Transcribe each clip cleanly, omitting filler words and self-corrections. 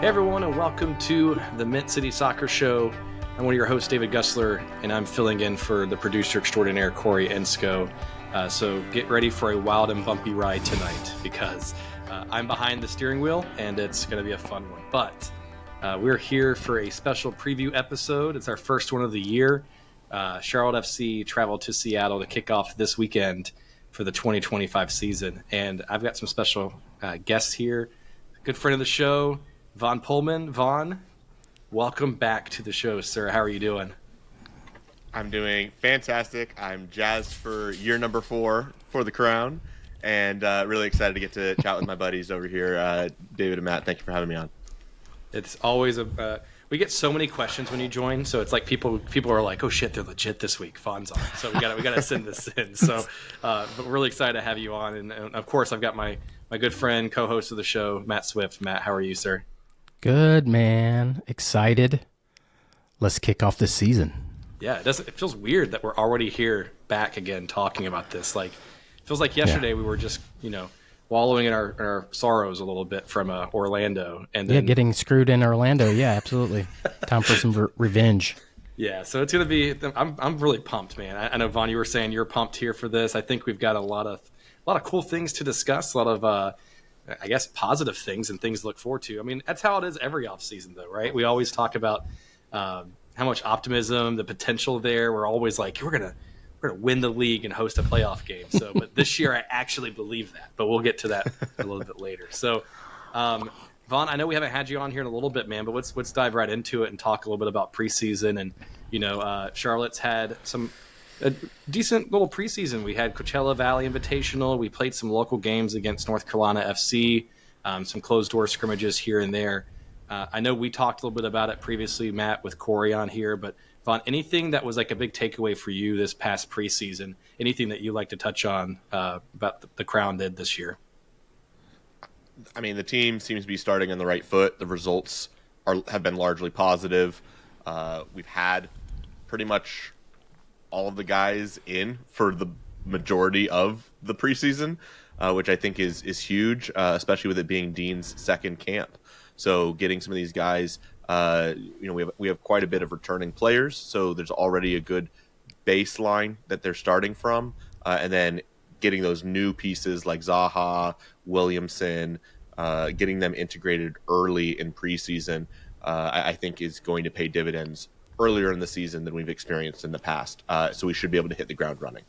Hey everyone, and welcome to the Mint City Soccer Show. I'm one of your hosts, David Gusler, and I'm filling in for the producer extraordinaire, Corey Ensko. So get ready for a wild and bumpy ride tonight because I'm behind the steering wheel, and it's going to be a fun one. But we're here for a special preview episode. It's our first one of the year. Charlotte FC traveled to Seattle to kick off this weekend for the 2025 season. And I've got some special guests here. A good friend of the show, Vaughn Pollman. Vaughn, welcome back to the show, sir. How are you doing? I'm doing fantastic. I'm jazzed for year number 4 for the crown, and really excited to get to chat with my buddies over here, David and Matt. Thank you for having me on. It's always we get so many questions when you join, so it's like people are like, oh shit, they're legit this week. Vaughn's on, so we gotta send this in. So, but we're really excited to have you on, and of course I've got my good friend, co-host of the show, Matt Swift. Matt, how are you, sir? Good, man. Excited. Let's kick off this season. Yeah, it feels weird that we're already here back again talking about this. Like, it feels like yesterday we were just, wallowing in our sorrows a little bit from Orlando. And then, getting screwed in Orlando. Yeah, absolutely. Time for some revenge. Yeah, so it's going to be – I'm really pumped, man. I know, Vaughn, you were saying you're pumped here for this. I think we've got a lot of cool things to discuss, a lot of I guess positive things and things to look forward to. I mean, that's how it is every offseason, though, right? We always talk about how much optimism, the potential there. We're always like, we're gonna win the league and host a playoff game. So, but this year I actually believe that. But we'll get to that a little bit later. So, Vaughn, I know we haven't had you on here in a little bit, man, but let's dive right into it and talk a little bit about preseason. And Charlotte's had a decent little preseason. We had Coachella Valley Invitational. We played some local games against North Carolina FC, some closed-door scrimmages here and there. I know we talked a little bit about it previously, Matt, with Corey on here. But, Vaughn, anything that was like a big takeaway for you this past preseason, anything that you like to touch on about the Crown did this year? I mean, the team seems to be starting on the right foot. The results have been largely positive. We've had pretty much all of the guys in for the majority of the preseason, which I think is huge, especially with it being Dean's second camp. So getting some of these guys, we have quite a bit of returning players, so there's already a good baseline that they're starting from, and then getting those new pieces like Zaha, Williamson, getting them integrated early in preseason, I think is going to pay dividends earlier in the season than we've experienced in the past. So we should be able to hit the ground running.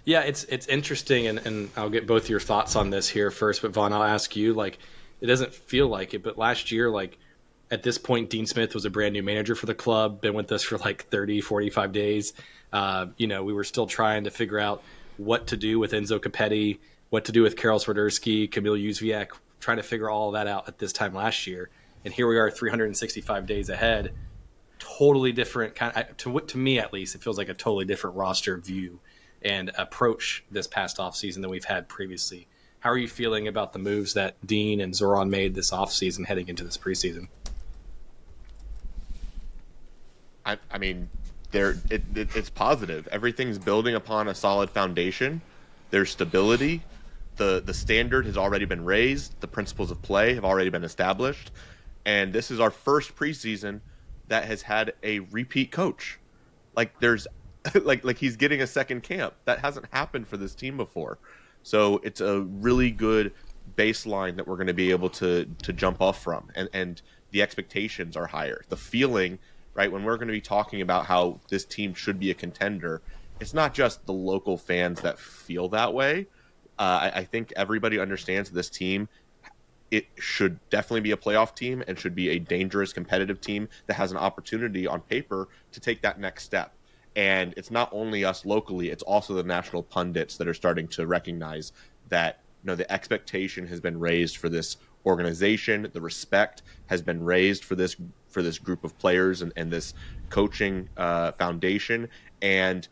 Yeah, it's interesting, and I'll get both your thoughts on this here first. But Vaughn, I'll ask you, like, it doesn't feel like it, but last year, like, at this point, Dean Smith was a brand new manager for the club, been with us for like 30, 45 days. We were still trying to figure out what to do with Enzo Capetti, what to do with Karol Swiderski, Kamil Józwiak, trying to figure all of that out at this time last year. And here we are 365 days ahead. Totally different to me, at least, it feels like a totally different roster view and approach this past offseason than we've had previously. How are you feeling about the moves that Dean and Zoran made this offseason heading into this preseason? I mean, it's positive. Everything's building upon a solid foundation. There's stability. The standard has already been raised. The principles of play have already been established. And this is our first preseason that has had a repeat coach. Like there's like he's getting a second camp. That hasn't happened for this team before. So it's a really good baseline that we're going to be able to jump off from. And the expectations are higher. The feeling, right, when we're going to be talking about how this team should be a contender, it's not just the local fans that feel that way. I think everybody understands this team. It should definitely be a playoff team and should be a dangerous, competitive team that has an opportunity on paper to take that next step. And it's not only us locally, it's also the national pundits that are starting to recognize that, the expectation has been raised for this organization. The respect has been raised for this group of players and this coaching foundation. And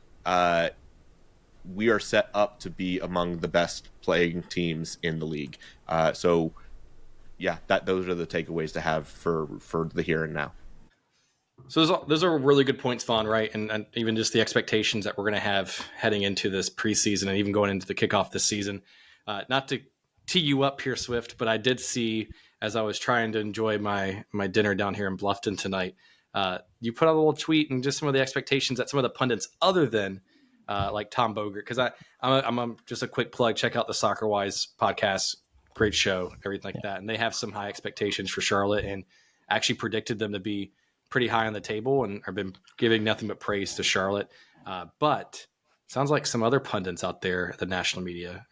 we are set up to be among the best playing teams in the league. So yeah, those are the takeaways to have for the here and now. So those are really good points, Vaughn, right? And even just the expectations that we're going to have heading into this preseason and even going into the kickoff this season. Not to tee you up here, Swift, but I did see as I was trying to enjoy my dinner down here in Bluffton tonight. You put out a little tweet and just some of the expectations that some of the pundits, other than like Tom Bogert, because I'm just a quick plug. Check out the Soccer Wise podcast, great show, everything like that, and they have some high expectations for Charlotte, and actually predicted them to be pretty high on the table, and have been giving nothing but praise to Charlotte. But sounds like some other pundits out there, the national media,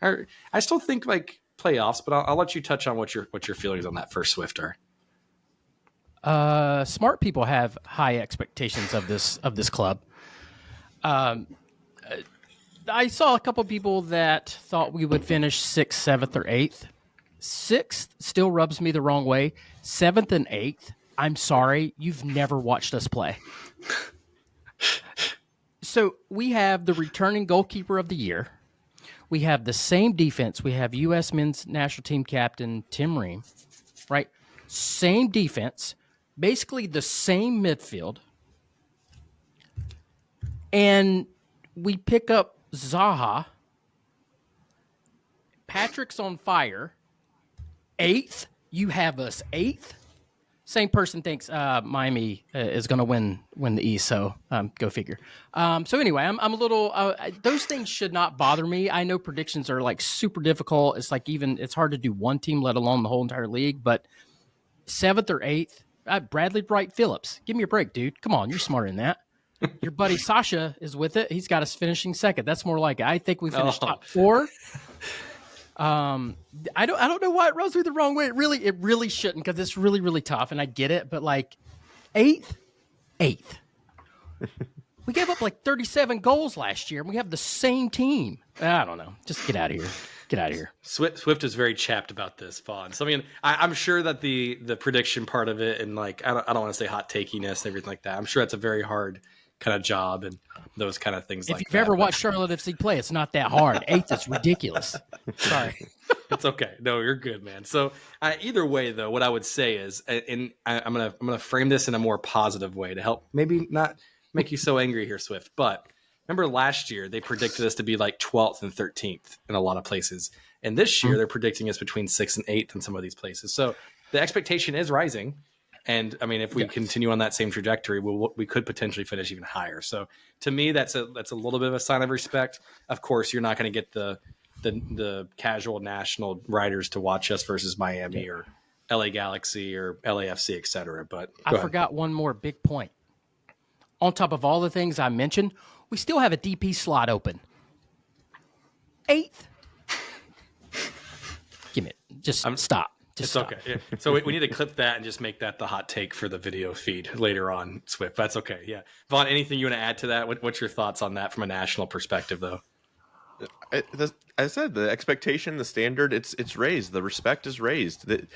I still think like playoffs, but I'll let you touch on what your feelings on that first, Swift are. Smart people have high expectations of this club. I saw a couple people that thought we would finish 6th, 7th, or 8th. 6th still rubs me the wrong way. 7th and 8th, I'm sorry, you've never watched us play. So we have the returning goalkeeper of the year. We have the same defense. We have U.S. men's national team captain Tim Ream, right? Same defense, basically the same midfield. And we pick up Zaha. Patrick's on fire. 8th, you have us 8th. Same person thinks Miami is going to win the East, so go figure. So anyway, I'm a little. Those things should not bother me. I know predictions are like super difficult. It's like it's hard to do one team, let alone the whole entire league. But 7th or 8th, Bradley Bright Phillips, give me a break, dude. Come on, you're smarter than that. Your buddy Sasha is with it. He's got us finishing 2nd. That's more like it. I think we finished top 4. I don't know why it rubs me the wrong way. It really shouldn't, because it's really, really tough, and I get it. But like 8th, we gave up like 37 goals last year, and we have the same team. I don't know. Just get out of here. Get out of here. Swift is very chapped about this, Vaughn. So I mean, I'm sure that the prediction part of it, and like I don't want to say hot takiness and everything like that. I'm sure that's a very hard kind of job and those kind of things. If you've ever watched Charlotte FC play, it's not that hard. 8th is ridiculous. Sorry. It's okay. No, you're good, man. So either way, though, what I would say is, and I'm gonna frame this in a more positive way to help maybe not make you so angry here, Swift. But remember last year they predicted us to be like 12th and 13th in a lot of places, and this year they're predicting us between 6th and 8th in some of these places. So the expectation is rising. And I mean, if we continue on that same trajectory, we could potentially finish even higher. So to me, that's a little bit of a sign of respect. Of course, you're not going to get the casual national riders to watch us versus Miami or LA Galaxy or LAFC, et cetera. But I forgot one more big point. On top of all the things I mentioned, we still have a DP slot open. 8th. Give me it. Just stop. It's okay. Yeah. So we need to clip that and just make that the hot take for the video feed later on, Swift. That's okay. Yeah. Vaughn, anything you want to add to that? What's your thoughts on that from a national perspective, though? I said the expectation, the standard, it's raised. The respect is raised. That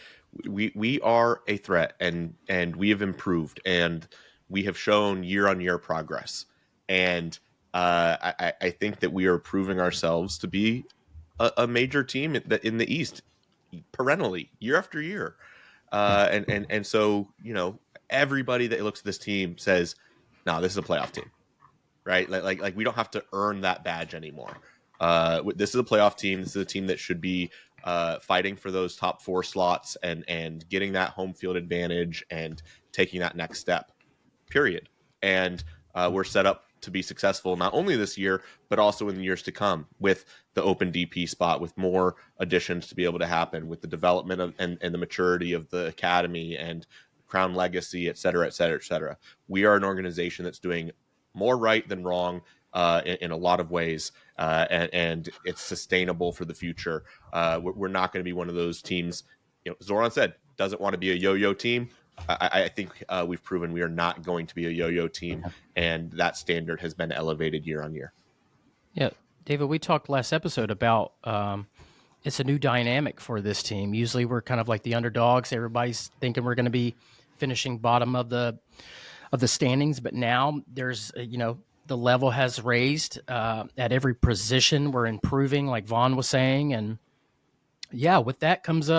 we are a threat, and we have improved, and we have shown year-on-year progress. And I think that we are proving ourselves to be a major team in the East. Perennially, year after year, and so everybody that looks at this team says, "No, this is a playoff team," right? Like we don't have to earn that badge anymore. This is a playoff team. This is a team that should be fighting for those top 4 slots and getting that home field advantage and taking that next step. Period. And we're set up to be successful not only this year, but also in the years to come with the open DP spot, with more additions to be able to happen, with the development of and the maturity of the academy and Crown Legacy, et cetera, et cetera, et cetera. We are an organization that's doing more right than wrong in a lot of ways, and it's sustainable for the future. We're not going to be one of those teams, Zoran said, doesn't want to be a yo-yo team. I think we've proven we are not going to be a yo-yo team, and that standard has been elevated year on year. Yeah, David, we talked last episode about it's a new dynamic for this team. Usually we're kind of like the underdogs. Everybody's thinking we're going to be finishing bottom of the standings, but now there's the level has raised at every position. We're improving, like Vaughn was saying, and with that comes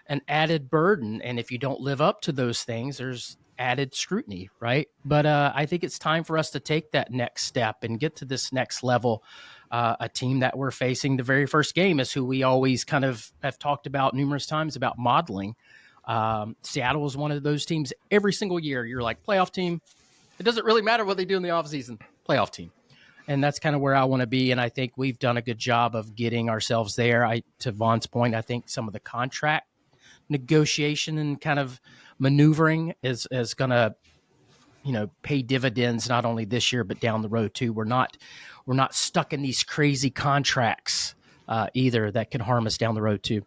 an added burden. And if you don't live up to those things, there's added scrutiny, right? But I think it's time for us to take that next step and get to this next level. A team that we're facing the very first game is who we always kind of have talked about numerous times about modeling. Seattle is one of those teams every single year. You're like, playoff team. It doesn't really matter what they do in the offseason, playoff team. And that's kind of where I want to be. And I think we've done a good job of getting ourselves there. To Vaughn's point, I think some of the contract negotiation and kind of maneuvering is going to, pay dividends not only this year but down the road too. We're not stuck in these crazy contracts either that can harm us down the road too.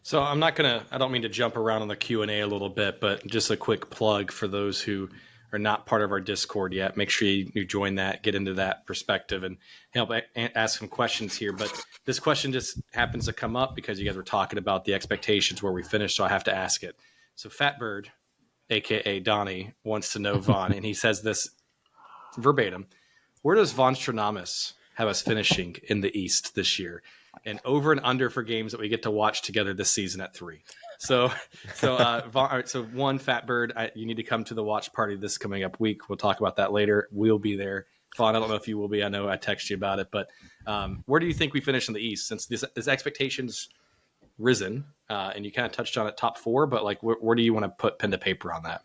So I don't mean to jump around on the Q&A a little bit, but just a quick plug for those who are not part of our Discord yet. Make sure you join that, get into that perspective, and help ask some questions here. But this question just happens to come up because you guys were talking about the expectations where we finished, so I have to ask it. So Fatbird, a.k.a. Donnie, wants to know Vaughn, and he says this verbatim. Where does Vaughn Stranamus have us finishing in the East this year? And over and under for games that we get to watch together this season at 3. So Vaughn, so one, Fatbird, you need to come to the watch party this coming up week. We'll talk about that later. We'll be there. Vaughn, I don't know if you will be. I know I texted you about it, but where do you think we finish in the East? Since this expectations risen, and you kind of touched on it, top 4, but like, where do you want to put pen to paper on that?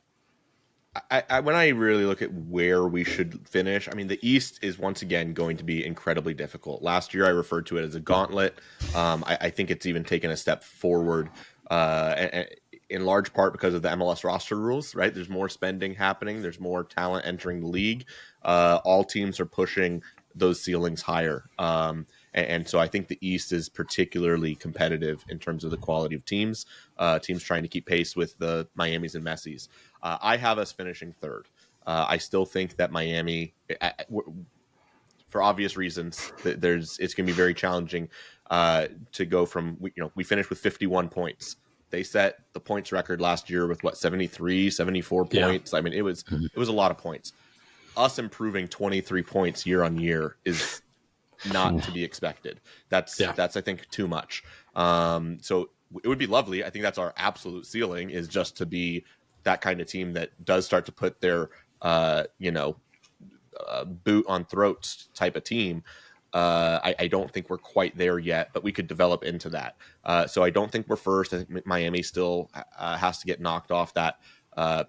When I really look at where we should finish, I mean, the East is once again going to be incredibly difficult. Last year, I referred to it as a gauntlet. I think it's even taken a step forward, in large part because of the MLS roster rules, right? There's more spending happening. There's more talent entering the league. All teams are pushing those ceilings higher. And so I think the East is particularly competitive in terms of the quality of teams, teams trying to keep pace with the Miamis and Messis. I have us finishing 3rd. I still think that Miami, for obvious reasons, it's going to be very challenging to go from, we finished with 51 points. They set the points record last year with 73, 74 points. I mean, it was a lot of points. Us improving 23 points year on year is not to be expected. That's I think too much. So it would be lovely. I think that's our absolute ceiling, is just to be that kind of team that does start to put their boot on throats type of team. I don't think we're quite there yet, but we could develop into that. So I don't think we're first. I think Miami still has to get knocked off that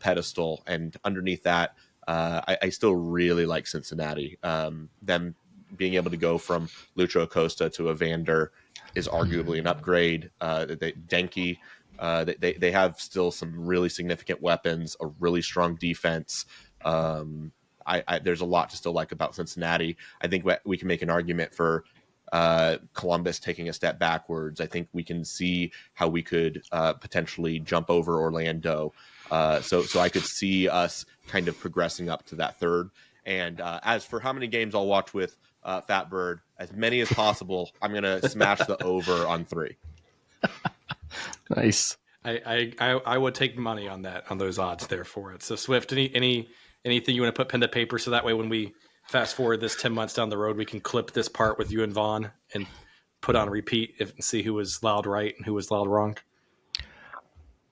pedestal, and underneath that, I still really like Cincinnati. Them being able to go from Lucho Acosta to Evander is arguably an upgrade. Denke, they have still some really significant weapons, a really strong defense. There's a lot to still like about Cincinnati. I think we can make an argument for Columbus taking a step backwards. I think we can see how we could potentially jump over Orlando. So I could see us kind of progressing up to that 3rd. And as for how many games I'll watch with Fatbird, as many as possible, I'm going to smash the over on 3. Nice. I would take money on those odds there for it. So Swift, anything you want to put pen to paper, so that way when we fast forward this 10 months down the road, we can clip this part with you and Vaughn and put on repeat and see who was loud right and who was loud wrong?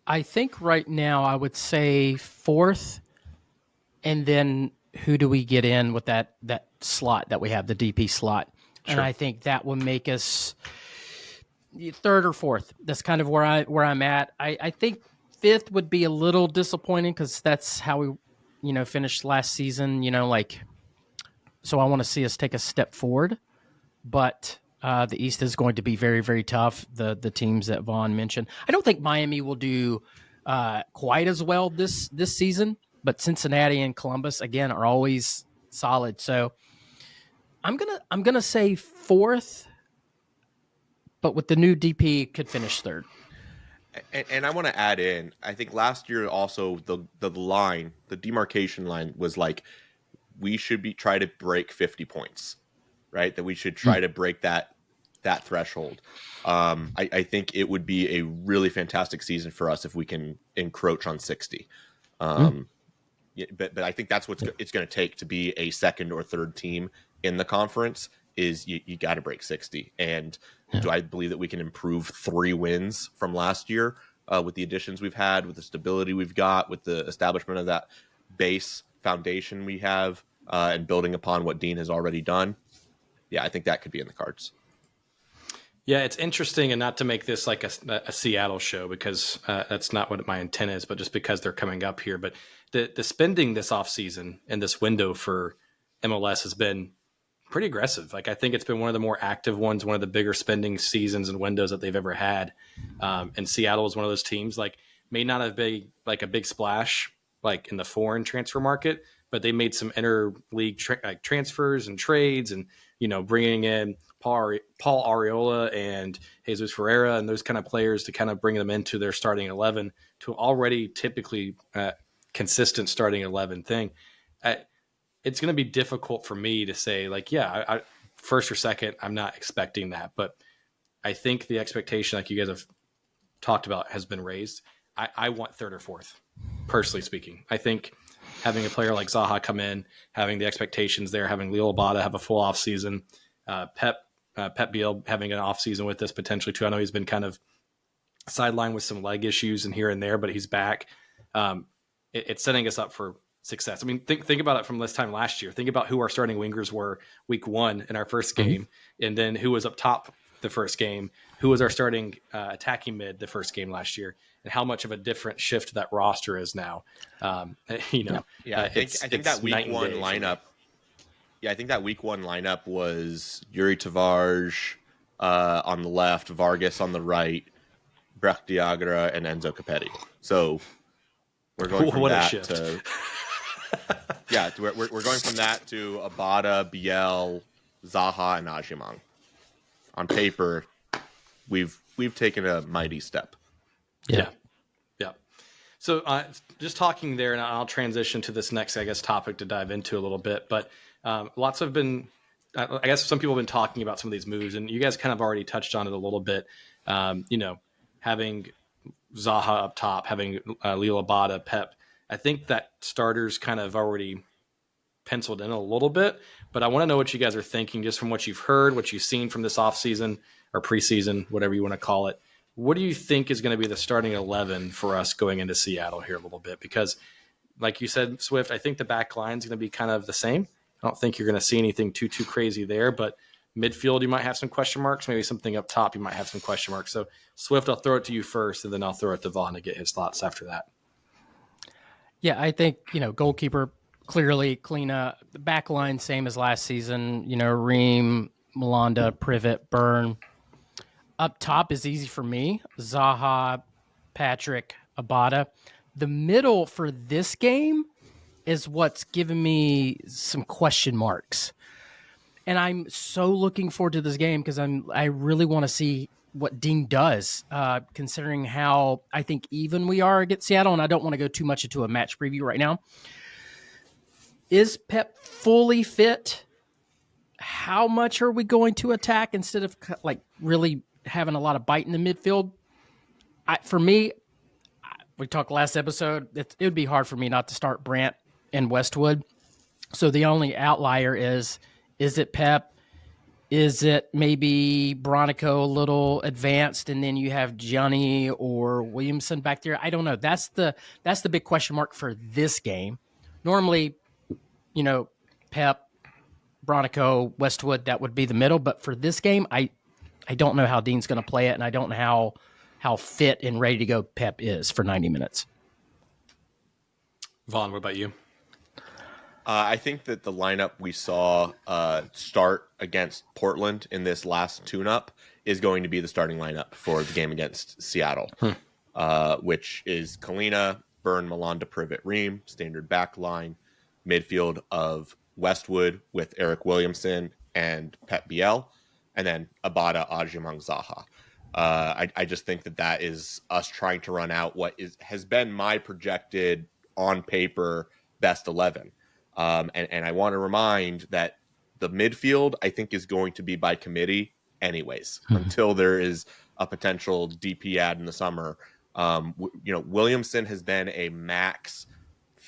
I think right now I would say 4th, and then who do we get in with that slot that we have, the DP slot? Sure. And I think that will make us 3rd or 4th. That's kind of where I'm at. I think 5th would be a little disappointing because that's how we, finished last season. So I want to see us take a step forward. But the East is going to be very, very tough. The teams that Vaughn mentioned. I don't think Miami will do quite as well this season, but Cincinnati and Columbus again are always solid. So I'm gonna say 4th, but with the new DP could finish 3rd. And I want to add in, I think last year also the line, the demarcation line was like, we should try to break 50 points, right? That we should try to break that threshold. I think it would be a really fantastic season for us if we can encroach on 60. But I think that's what it's going to take to be a 2nd or 3rd team in the conference. Is you got to break 60. And do I believe that we can improve 3 wins from last year? with the additions we've had, with the stability we've got, with the establishment of that base foundation we have, and building upon what Dean has already done. Yeah, I think that could be in the cards. Yeah, it's interesting, and not to make this like a Seattle show, because that's not what my intent is, but just because they're coming up here. But the spending this offseason and this window for MLS has been pretty aggressive. Like, I think it's been one of the more active ones, one of the bigger spending seasons and windows that they've ever had. And Seattle is one of those teams, like, may not have been like a big splash like in the foreign transfer market, but they made some interleague transfers and trades, and bringing in Paul Arriola and Jesus Ferreira and those kind of players to kind of bring them into their starting 11 to already typically consistent starting 11 thing. It's going to be difficult for me to say, like, yeah, I first or second, I'm not expecting that. But I think the expectation, like you guys have talked about, has been raised. I want third or fourth, personally speaking. I think having a player like Zaha come in, having the expectations there, having Leo Abada have a full offseason, Pep Biel having an offseason with this potentially too. I know he's been kind of sidelined with some leg issues and here and there, but he's back. It's setting us up for success. I mean, think about it from this time last year. Think about who our starting wingers were week 1 in our first game, and then who was up top the first game, who was our starting attacking mid the first game last year, and how much of a different shift that roster is now. I think that week 1 lineup. Yeah, I think that week 1 lineup was Yuri Tavares on the left, Vargas on the right, Brecht Diagra, and Enzo Capetti. So we're going from that to we're going from that to Abada, Biel, Zaha, and Ajimang. On paper, we've taken a mighty step. Yeah. So just talking there, and I'll transition to this next, I guess, topic to dive into a little bit. But lots have been, I guess, some people have been talking about some of these moves, and you guys kind of already touched on it a little bit. Having Zaha up top, having Leo Abada, Pep. I think that starters kind of already penciled in a little bit, but I want to know what you guys are thinking just from what you've heard, what you've seen from this offseason or preseason, whatever you want to call it. What do you think is going to be the starting 11 for us going into Seattle here a little bit? Because like you said, Swift, I think the back line is going to be kind of the same. I don't think you're going to see anything too crazy there, but midfield, you might have some question marks. Maybe something up top, you might have some question marks. So Swift, I'll throw it to you first, and then I'll throw it to Vaughn to get his thoughts after that. Yeah, I think, goalkeeper, clearly Klina. The back line, same as last season. Ream, Malanda, Privet, Byrne. Up top is easy for me. Zaha, Patrick, Abada. The middle for this game is what's giving me some question marks. And I'm so looking forward to this game because I really want to see what Dean does, considering how I think even we are against Seattle, and I don't want to go too much into a match preview right now. Is Pep fully fit? How much are we going to attack instead of like really having a lot of bite in the midfield? For me, we talked last episode, it would be hard for me not to start Brandt and Westwood. So the only outlier is it Pep? Is it maybe Bronico a little advanced, and then you have Gianni or Williamson back there? I don't know. That's the big question mark for this game. Normally, Pep, Bronico, Westwood, that would be the middle. But for this game, I don't know how Dean's going to play it, and I don't know how fit and ready to go Pep is for 90 minutes. Vaughn, what about you? I think that the lineup we saw start against Portland in this last tune-up is going to be the starting lineup for the game against Seattle, which is Kalina, Byrne, Malanda, Privet, Ream, standard back line, midfield of Westwood with Eric Williamson and Pep Biel, and then Abada, Ajimang, Zaha. I just think that is us trying to run out what has been my projected on paper best 11. And I want to remind that the midfield, I think, is going to be by committee anyways, until there is a potential DP ad in the summer. Williamson has been a max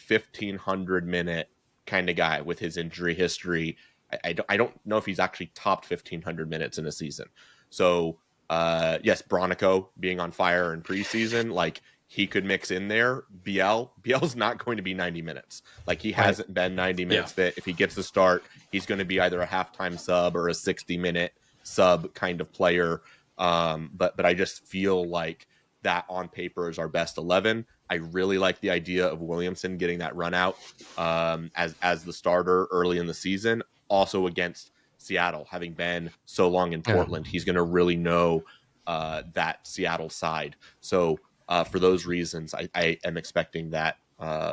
1,500 minute kind of guy with his injury history. I don't know if he's actually topped 1,500 minutes in a season. So Yes, Bronico being on fire in preseason, like he could mix in there. Biel's not going to be 90 minutes. Like he hasn't been 90 minutes fit. If he gets the start, he's going to be either a halftime sub or a 60-minute sub kind of player. But I just feel like that on paper is our best 11. I really like the idea of Williamson getting that run out as the starter early in the season. Also against Seattle, having been so long in Portland, he's going to really know that Seattle side. So for those reasons, I am expecting that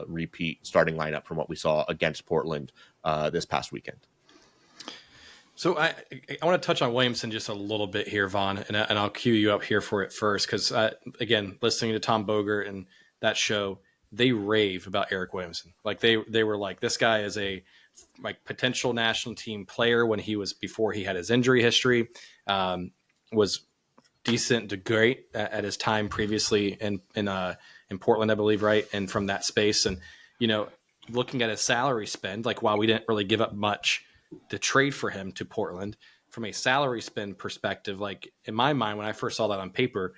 repeat starting lineup from what we saw against Portland this past weekend. So I want to touch on Williamson just a little bit here, Vaughn, and I'll cue you up here for it first because, again, listening to Tom Bogert and that show, they rave about Eric Williamson. Like they were like, this guy is a potential national team player before he had his injury history, was decent to great at his time previously in Portland, I believe, right? And from that space, and looking at his salary spend, like while we didn't really give up much to trade for him to Portland, from a salary spend perspective, like in my mind, when I first saw that on paper,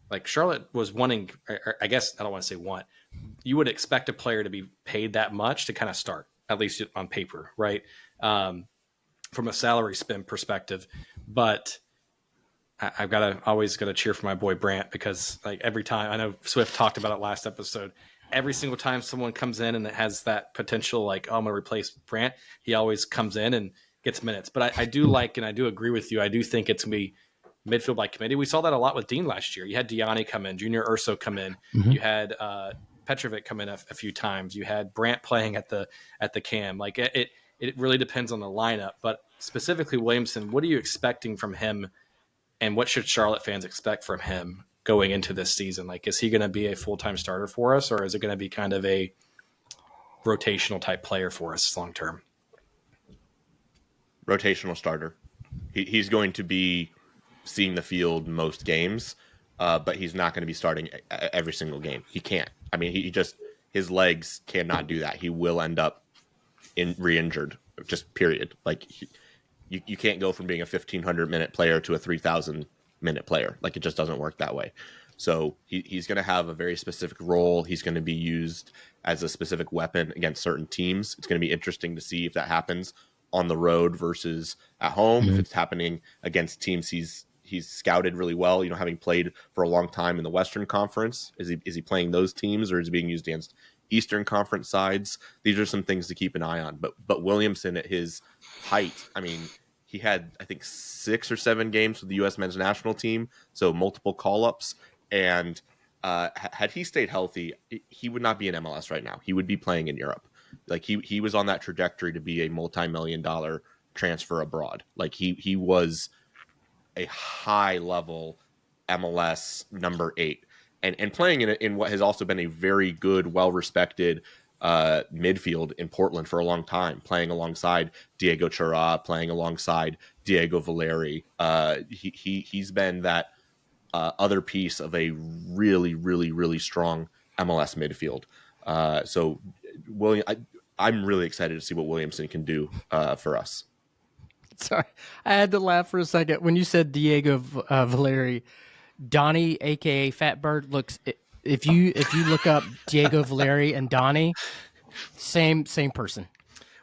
like Charlotte was wanting, or I guess I don't want to say want, you would expect a player to be paid that much to kind of start, at least on paper, right? From a salary spend perspective. But I've always got to cheer for my boy Brant, because like every time, I know Swift talked about it last episode, every single time someone comes in and it has that potential, like, oh, I'm going to replace Brant, he always comes in and gets minutes. But I do like, and I do agree with you, I do think it's going to be midfield by committee. We saw that a lot with Dean last year. You had Diani come in, Junior Urso come in. Mm-hmm. You had Petrovic come in a few times. You had Brant playing at the cam. Like it really depends on the lineup. But specifically Williamson, what are you expecting from him, and what should Charlotte fans expect from him going into this season? Like, is he going to be a full-time starter for us, or is it going to be kind of a rotational type player for us long term? Rotational starter. He's going to be seeing the field most games, but he's not going to be starting every single game. He can't. I mean, his legs cannot do that. He will end up re-injured, just period. Like you can't go from being a 1,500-minute player to a 3,000-minute player. Like it just doesn't work that way. So he's going to have a very specific role. He's going to be used as a specific weapon against certain teams. It's going to be interesting to see if that happens on the road versus at home. Mm-hmm. If it's happening against teams he's scouted really well, having played for a long time in the Western Conference, is he playing those teams, or is he being used against Eastern Conference sides? These are some things to keep an eye on. But Williamson at his height, I mean, he had, I think, 6 or 7 games with the U.S. men's national team, so multiple call-ups. And had he stayed healthy, he would not be in MLS right now. He would be playing in Europe. Like he was on that trajectory to be a multi-million-dollar transfer abroad. Like he was a high-level MLS number 8, and playing in what has also been a very good, well-respected midfield in Portland for a long time, playing alongside Diego Chara, playing alongside Diego Valeri. He's been that other piece of a really, really, really strong MLS midfield. So William, I'm really excited to see what Williamson can do for us. Sorry, I had to laugh for a second when you said Diego Valeri. Donnie, aka Fatbird, looks. If you look up Diego Valeri and Donnie, same person.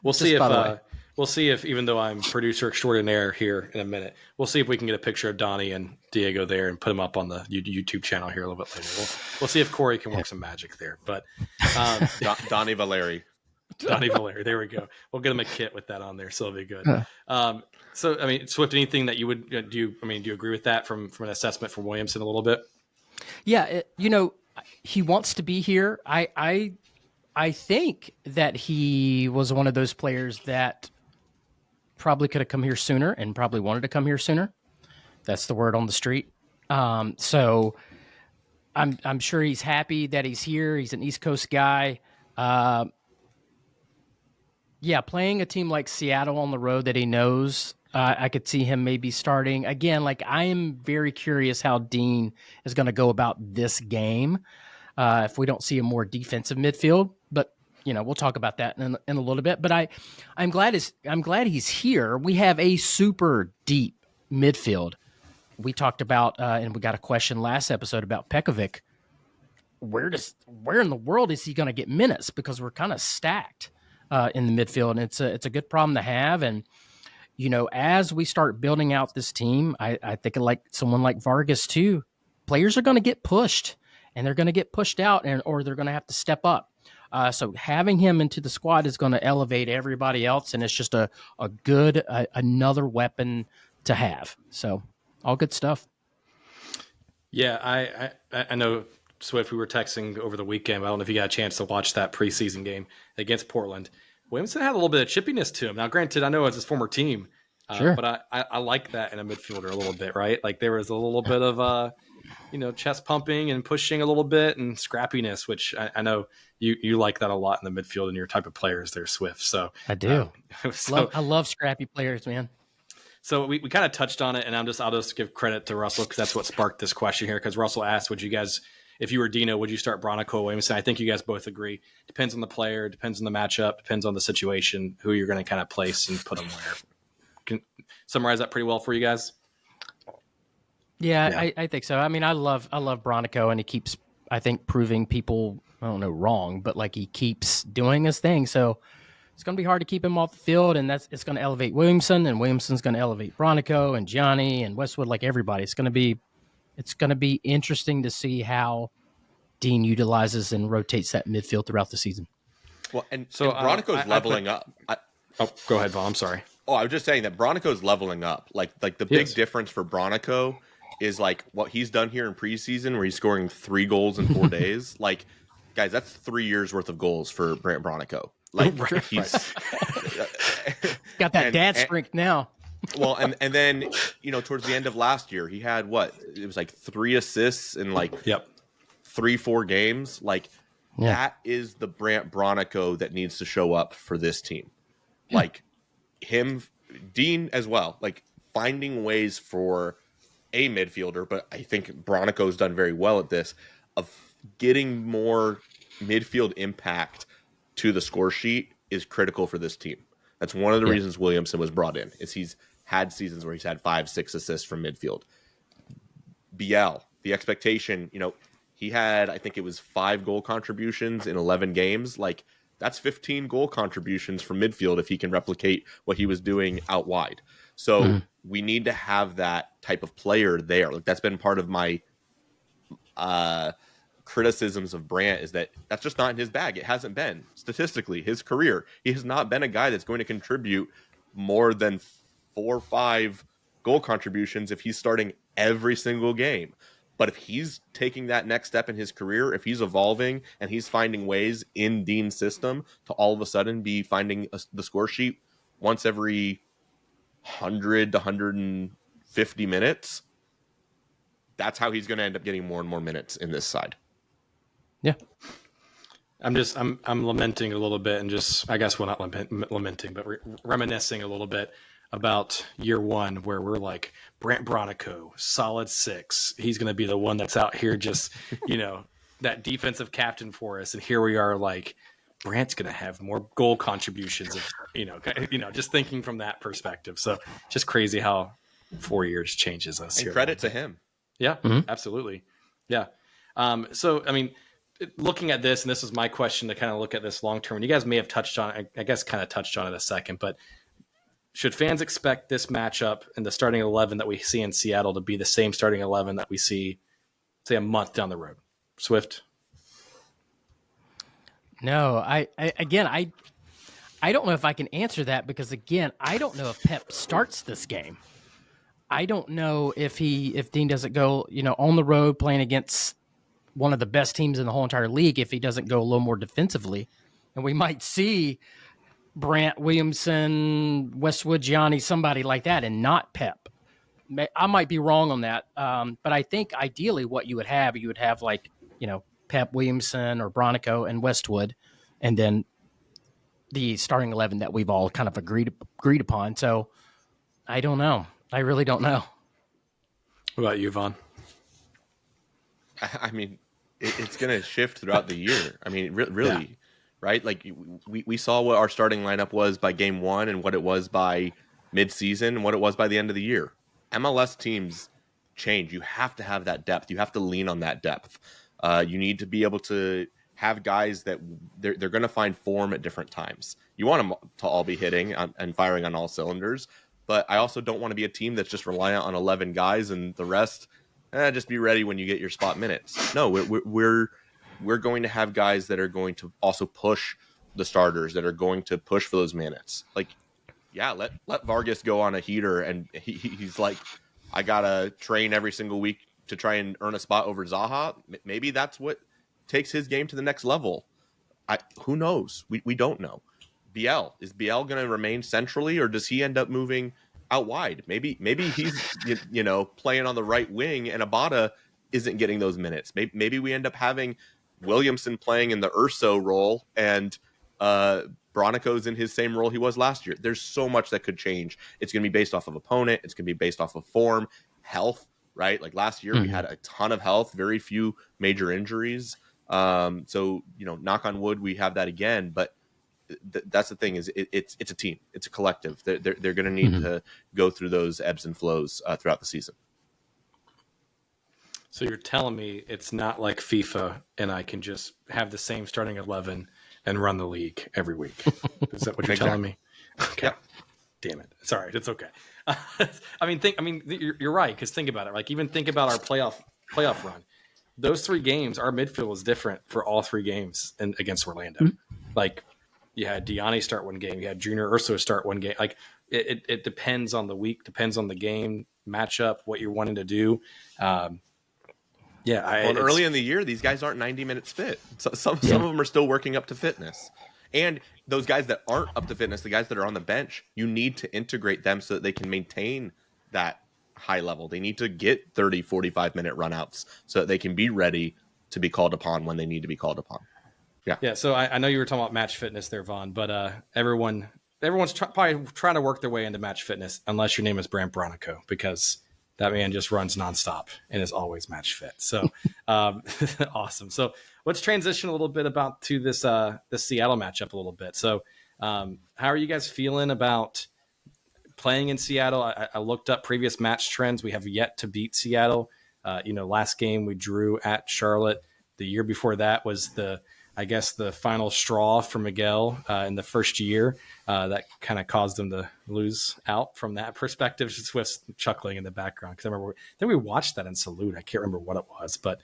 We'll see if even though I'm producer extraordinaire here in a minute, we'll see if we can get a picture of Donnie and Diego there and put them up on the YouTube channel here a little bit later. We'll see if Corey can work some magic there. But Donnie Valeri. Donnie Valeri, there we go. We'll get him a kit with that on there, so it'll be good. So, I mean, Swift, anything that you would do? I mean, do you agree with that from an assessment from Williamson a little bit? Yeah, he wants to be here. I think that he was one of those players that probably could have come here sooner and probably wanted to come here sooner. That's the word on the street. So I'm sure he's happy that he's here. He's an East Coast guy. Yeah, playing a team like Seattle on the road that he knows, I could see him maybe starting. Again, like I am very curious how Dean is going to go about this game if we don't see a more defensive midfield. But, we'll talk about that in a little bit. But I'm glad he's here. We have a super deep midfield. we talked about, and we got a question last episode about Pekovic. Where in the world is he going to get minutes? Because we're kind of stacked in the midfield, and it's a good problem to have. And as we start building out this team, I think like someone like Vargas too. Players are going to get pushed, and they're going to get pushed out, or they're going to have to step up. So having him into the squad is going to elevate everybody else, and it's just a good another weapon to have. So all good stuff. Yeah, I know, Swift, we were texting over the weekend. I don't know if you got a chance to watch that preseason game against Portland. Williamson had a little bit of chippiness to him. Now, granted, I know it's his former team, Sure. but I like that in a midfielder a little bit, right? Like there was a little bit of chest pumping and pushing a little bit and scrappiness, which I know you like that a lot in the midfield and your type of players there, Swift. So I do. So I love scrappy players, man. So we kind of touched on it, and I'll just give credit to Russell because that's what sparked this question here. Because Russell asked, "Would you guys, if you were Dino, would you start Bronico Williamson?" I think you guys both agree. Depends on the player, depends on the matchup, depends on the situation, who you're going to kind of place and put them where. Can summarize that pretty well for you guys. Yeah. I think so. I mean, I love Bronico, and he keeps, I think, proving people, I don't know, wrong, but like he keeps doing his thing. So it's going to be hard to keep him off the field, and it's going to elevate Williamson, and Williamson's going to elevate Bronico and Gianni and Westwood, like everybody. It's going to be interesting to see how Dean utilizes and rotates that midfield throughout the season. Well, and Bronico's leveling up. Go ahead, Vaughn. I'm sorry. I was just saying that Bronico's leveling up. Like the big difference for Bronico is like what he's done here in preseason, where he's scoring 3 goals in 4 days. Like, guys, that's 3 years worth of goals for Brant Bronico. Like he's got that dad strength now. Well, and then towards the end of last year, he had it was like 3 assists in like 3-4 games. Like that is the Brant Bronico that needs to show up for this team. Like him, Dean as well. Like finding ways for a midfielder, but I think Bronico's done very well at this of getting more midfield impact to the score sheet is critical for this team. That's one of the reasons Williamson was brought in, is he's had seasons where he's had 5-6 assists from midfield. BL, the expectation, he had, I think it was 5 goal contributions in 11 games. Like that's 15 goal contributions from midfield if he can replicate what he was doing out wide. So we need to have that type of player there. Like that's been part of my criticisms of Brant, is that that's just not in his bag. It hasn't been statistically his career. He has not been a guy that's going to contribute more than 4 or 5 goal contributions if he's starting every single game. But if he's taking that next step in his career, if he's evolving and he's finding ways in Dean's system to all of a sudden be finding the score sheet once every 100 to 150 minutes, that's how he's going to end up getting more and more minutes in this side. Yeah. I'm lamenting a little bit, and just, I guess, well, not lamenting, but reminiscing a little bit about year one, where we're like, Brant Bronico, solid 6. He's going to be the one that's out here just, that defensive captain for us. And here we are, like, Brant's going to have more goal contributions, just thinking from that perspective. So just crazy how 4 years changes us. And here. credit to him. Yeah, absolutely. Yeah. So, I mean, looking at this, and this is my question to kind of look at this long term, and you guys may have touched on it, I guess kind of touched on it a second, but should fans expect this matchup and the starting 11 that we see in Seattle to be the same starting 11 that we see, say, a month down the road? Swift? No, I don't know if I can answer that, because again, I don't know if Pep starts this game. I don't know if Dean doesn't go, on the road playing against one of the best teams in the whole entire league, if he doesn't go a little more defensively. And we might see Brant, Williamson, Westwood, Gianni, somebody like that, and not Pep. I might be wrong on that. But I think ideally what you would have like, Pep, Williamson, or Bronico and Westwood, and then the starting 11 that we've all kind of agreed upon. So I don't know. I really don't know. What about you, Vaughn? I mean, it's going to shift throughout the year. I mean, really, right? Like we saw what our starting lineup was by game 1 and what it was by mid-season and what it was by the end of the year. MLS teams change. You have to have that depth. You have to lean on that depth. You need to be able to have guys that they're going to find form at different times. You want them to all be hitting and firing on all cylinders, but I also don't want to be a team that's just reliant on 11 guys and the rest just be ready when you get your spot minutes. No, we're going to have guys that are going to also push the starters, that are going to push for those minutes. Like, yeah, let Vargas go on a heater, and he's like, I gotta train every single week to try and earn a spot over Zaha. Maybe that's what takes his game to the next level. Who knows? We don't know. Is BL going to remain centrally, or does he end up moving out wide? Maybe he's playing on the right wing, and Abada isn't getting those minutes. Maybe we end up having Williamson playing in the Urso role, and Bronico's in his same role he was last year. There's so much that could change. It's going to be based off of opponent. It's going to be based off of form, health, right? Like last year, we had a ton of health, very few major injuries. So, knock on wood, we have that again. But that's the thing, is it's a team. It's a collective. They're going to need to go through those ebbs and flows throughout the season. So you're telling me it's not like FIFA and I can just have the same starting 11 and run the league every week. Is that what you're telling me? Okay. Yep. Damn it. Sorry. It's okay. You're right. Cause think about it. Like, even think about our playoff run. Those 3 games, our midfield was different for all 3 games against Orlando. Like, you had Diani start one game. You had Junior Urso start one game. Like, it depends on the week, depends on the game matchup, what you're wanting to do. Early in the year, these guys aren't 90 minutes fit. So some of them are still working up to fitness. And those guys that aren't up to fitness, the guys that are on the bench, you need to integrate them so that they can maintain that high level. They need to get 30, 45-minute runouts so that they can be ready to be called upon when they need to be called upon. Yeah. So I know you were talking about match fitness there, Vaughn, but everyone's probably trying to work their way into match fitness, unless your name is Brant Bronico, because that man just runs nonstop and is always match fit. So awesome. So let's transition a little bit to this Seattle matchup a little bit. So how are you guys feeling about playing in Seattle? I looked up previous match trends. We have yet to beat Seattle. Last game we drew at Charlotte. The year before that was the final straw for Miguel in the first year that kind of caused them to lose out from that perspective. Swift's chuckling in the background because I think we watched that in Salute. I can't remember what it was, but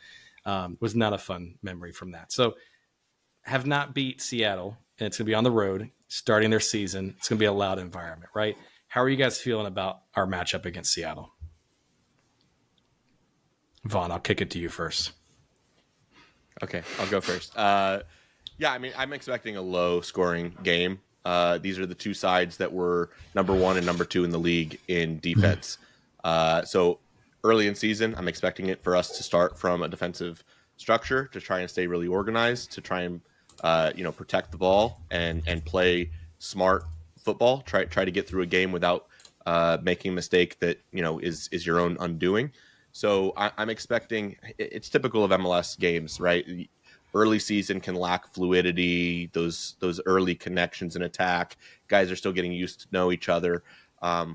it was not a fun memory from that. So have not beat Seattle, and it's going to be on the road starting their season. It's going to be a loud environment, right? How are you guys feeling about our matchup against Seattle? Vaughn, I'll kick it to you first. Okay, I'll go first. I'm expecting a low-scoring game. These are the 2 sides that were number 1 and number 2 in the league in defense. So early in season, I'm expecting it for us to start from a defensive structure, to try and stay really organized, to try and protect the ball and play smart football. Try to get through a game without making a mistake that is your own undoing. So I'm expecting, it's typical of MLS games, right? Early season can lack fluidity, those early connections in attack. Guys are still getting used to know each other.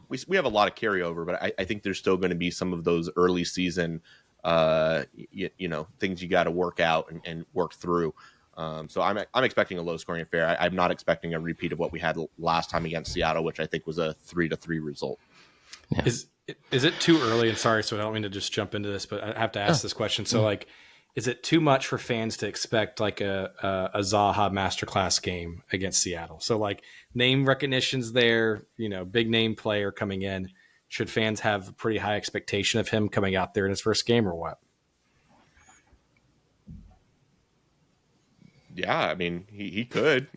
We have a lot of carryover, but I think there's still going to be some of those early season, things you got to work out and work through. So I'm expecting a low scoring affair. I'm not expecting a repeat of what we had last time against Seattle, which I think was a 3-3 result. Yeah. Is it too early? And sorry, so I don't mean to just jump into this, but I have to ask this question. So, is it too much for fans to expect like a Zaha masterclass game against Seattle? So, name recognition's there, big name player coming in. Should fans have a pretty high expectation of him coming out there in his first game, or what? Yeah, I mean, he could.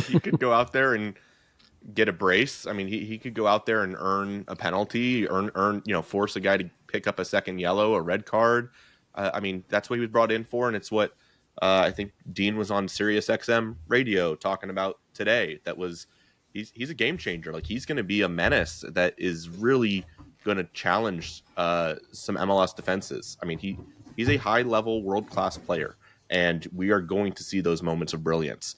He could go out there and get a brace. I mean, he could go out there and earn a penalty, force a guy to pick up a second yellow, a red card. That's what he was brought in for, and it's what I think Dean was on Sirius XM radio talking about today. He's a game changer. Like, he's going to be a menace that is really going to challenge some MLS defenses. I mean, he's a high level world class player, and we are going to see those moments of brilliance.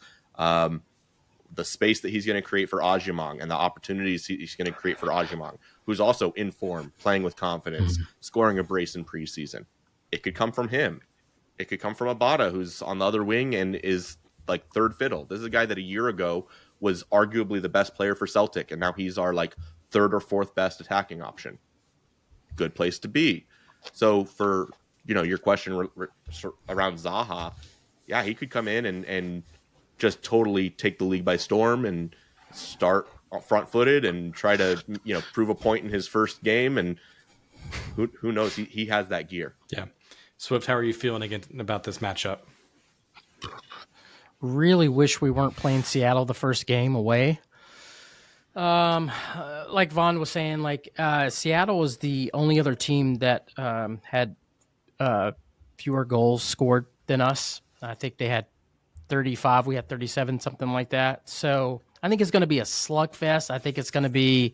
the space that he's going to create for Ajiamong and the opportunities he's going to create for Ajiamong, who's also in form, playing with confidence, scoring a brace in preseason. It could come from him. It could come from Abada, who's on the other wing and is like third fiddle. This is a guy that a year ago was arguably the best player for Celtic, and now he's our like third or fourth best attacking option. Good place to be. So for your question around Zaha, yeah, he could come in and just totally take the league by storm and start front-footed and try to prove a point in his first game, and who knows, he has that gear. Yeah. Swift, how are you feeling again about this matchup? Really wish we weren't playing Seattle the first game away. Like Vaughn was saying, Seattle was the only other team that had fewer goals scored than us. I think they had 35. We had 37, something like that. So I think it's going to be a slugfest. I think it's going to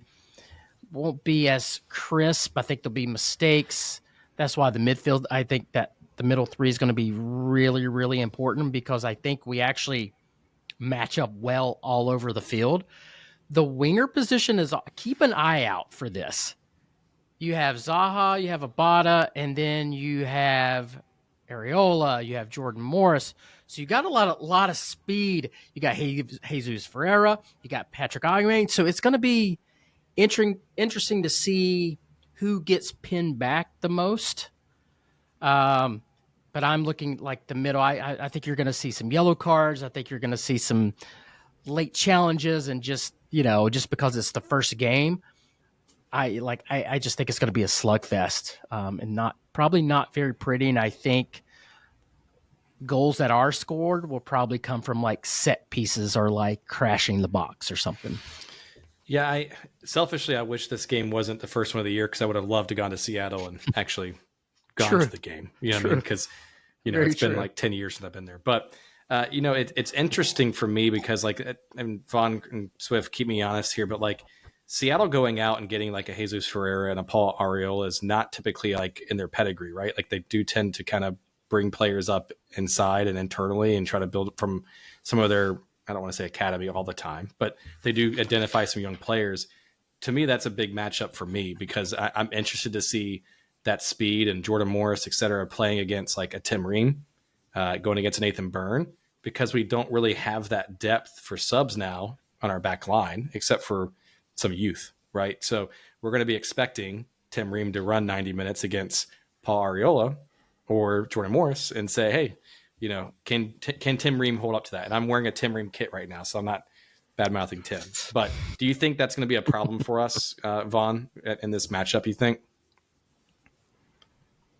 won't be as crisp. I think there'll be mistakes. That's why I think that the middle three is going to be really, really important, because I think we actually match up well all over the field. The winger position keep an eye out for this. You have Zaha, you have Abada, and then you have Areola, you have Jordan Morris. So you got a lot of speed. You got Jesus Ferreira, you got Patrick Aguirre. So it's going to be interesting to see who gets pinned back the most. But I'm looking like the middle. I think you're going to see some yellow cards. I think you're going to see some late challenges, and just because it's the first game, I just think it's going to be a slugfest, and probably not very pretty. And I think goals that are scored will probably come from like set pieces or like crashing the box or something. Yeah, selfishly, I wish this game wasn't the first one of the year, because I would have loved to gone to Seattle and actually gone to the game. You know what I mean? Because it's been like 10 years since I've been there. But it's interesting for me because and Vaughn and Swift, keep me honest here, but like Seattle going out and getting like a Jesus Ferreira and a Paul Arriola is not typically like in their pedigree, right? Like they do tend to kind of bring players up inside and internally and try to build from some of their, I don't want to say academy all the time, but they do identify some young players. To me, that's a big matchup for me, because I'm interested to see that speed and Jordan Morris, et cetera, playing against like a Tim Ream, going against Nathan Byrne, because we don't really have that depth for subs now on our back line, except for some youth, right? So we're going to be expecting Tim Ream to run 90 minutes against Paul Arriola or Jordan Morris and say, hey, can Tim Ream hold up to that? And I'm wearing a Tim Ream kit right now, so I'm not bad-mouthing Tim. But do you think that's going to be a problem for us, Vaughn, in this matchup, you think?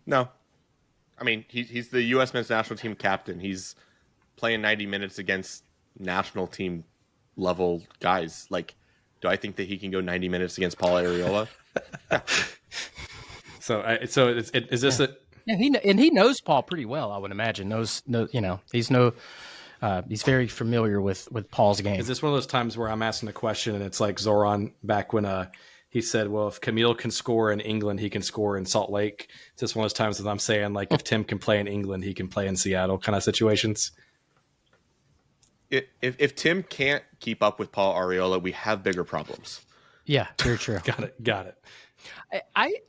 No. I mean, he's the U.S. men's national team captain. He's playing 90 minutes against national team level guys. Like, do I think that he can go 90 minutes against Paul Arriola? So is this a... Yeah, he knows Paul pretty well, I would imagine. He's very familiar with Paul's game. Is this one of those times where I'm asking a question and it's like Zoran back when he said, well, if Camille can score in England, he can score in Salt Lake. It's just one of those times that I'm saying, like, if Tim can play in England, he can play in Seattle kind of situations. If Tim can't keep up with Paul Arriola, we have bigger problems. Yeah, very true. Got it.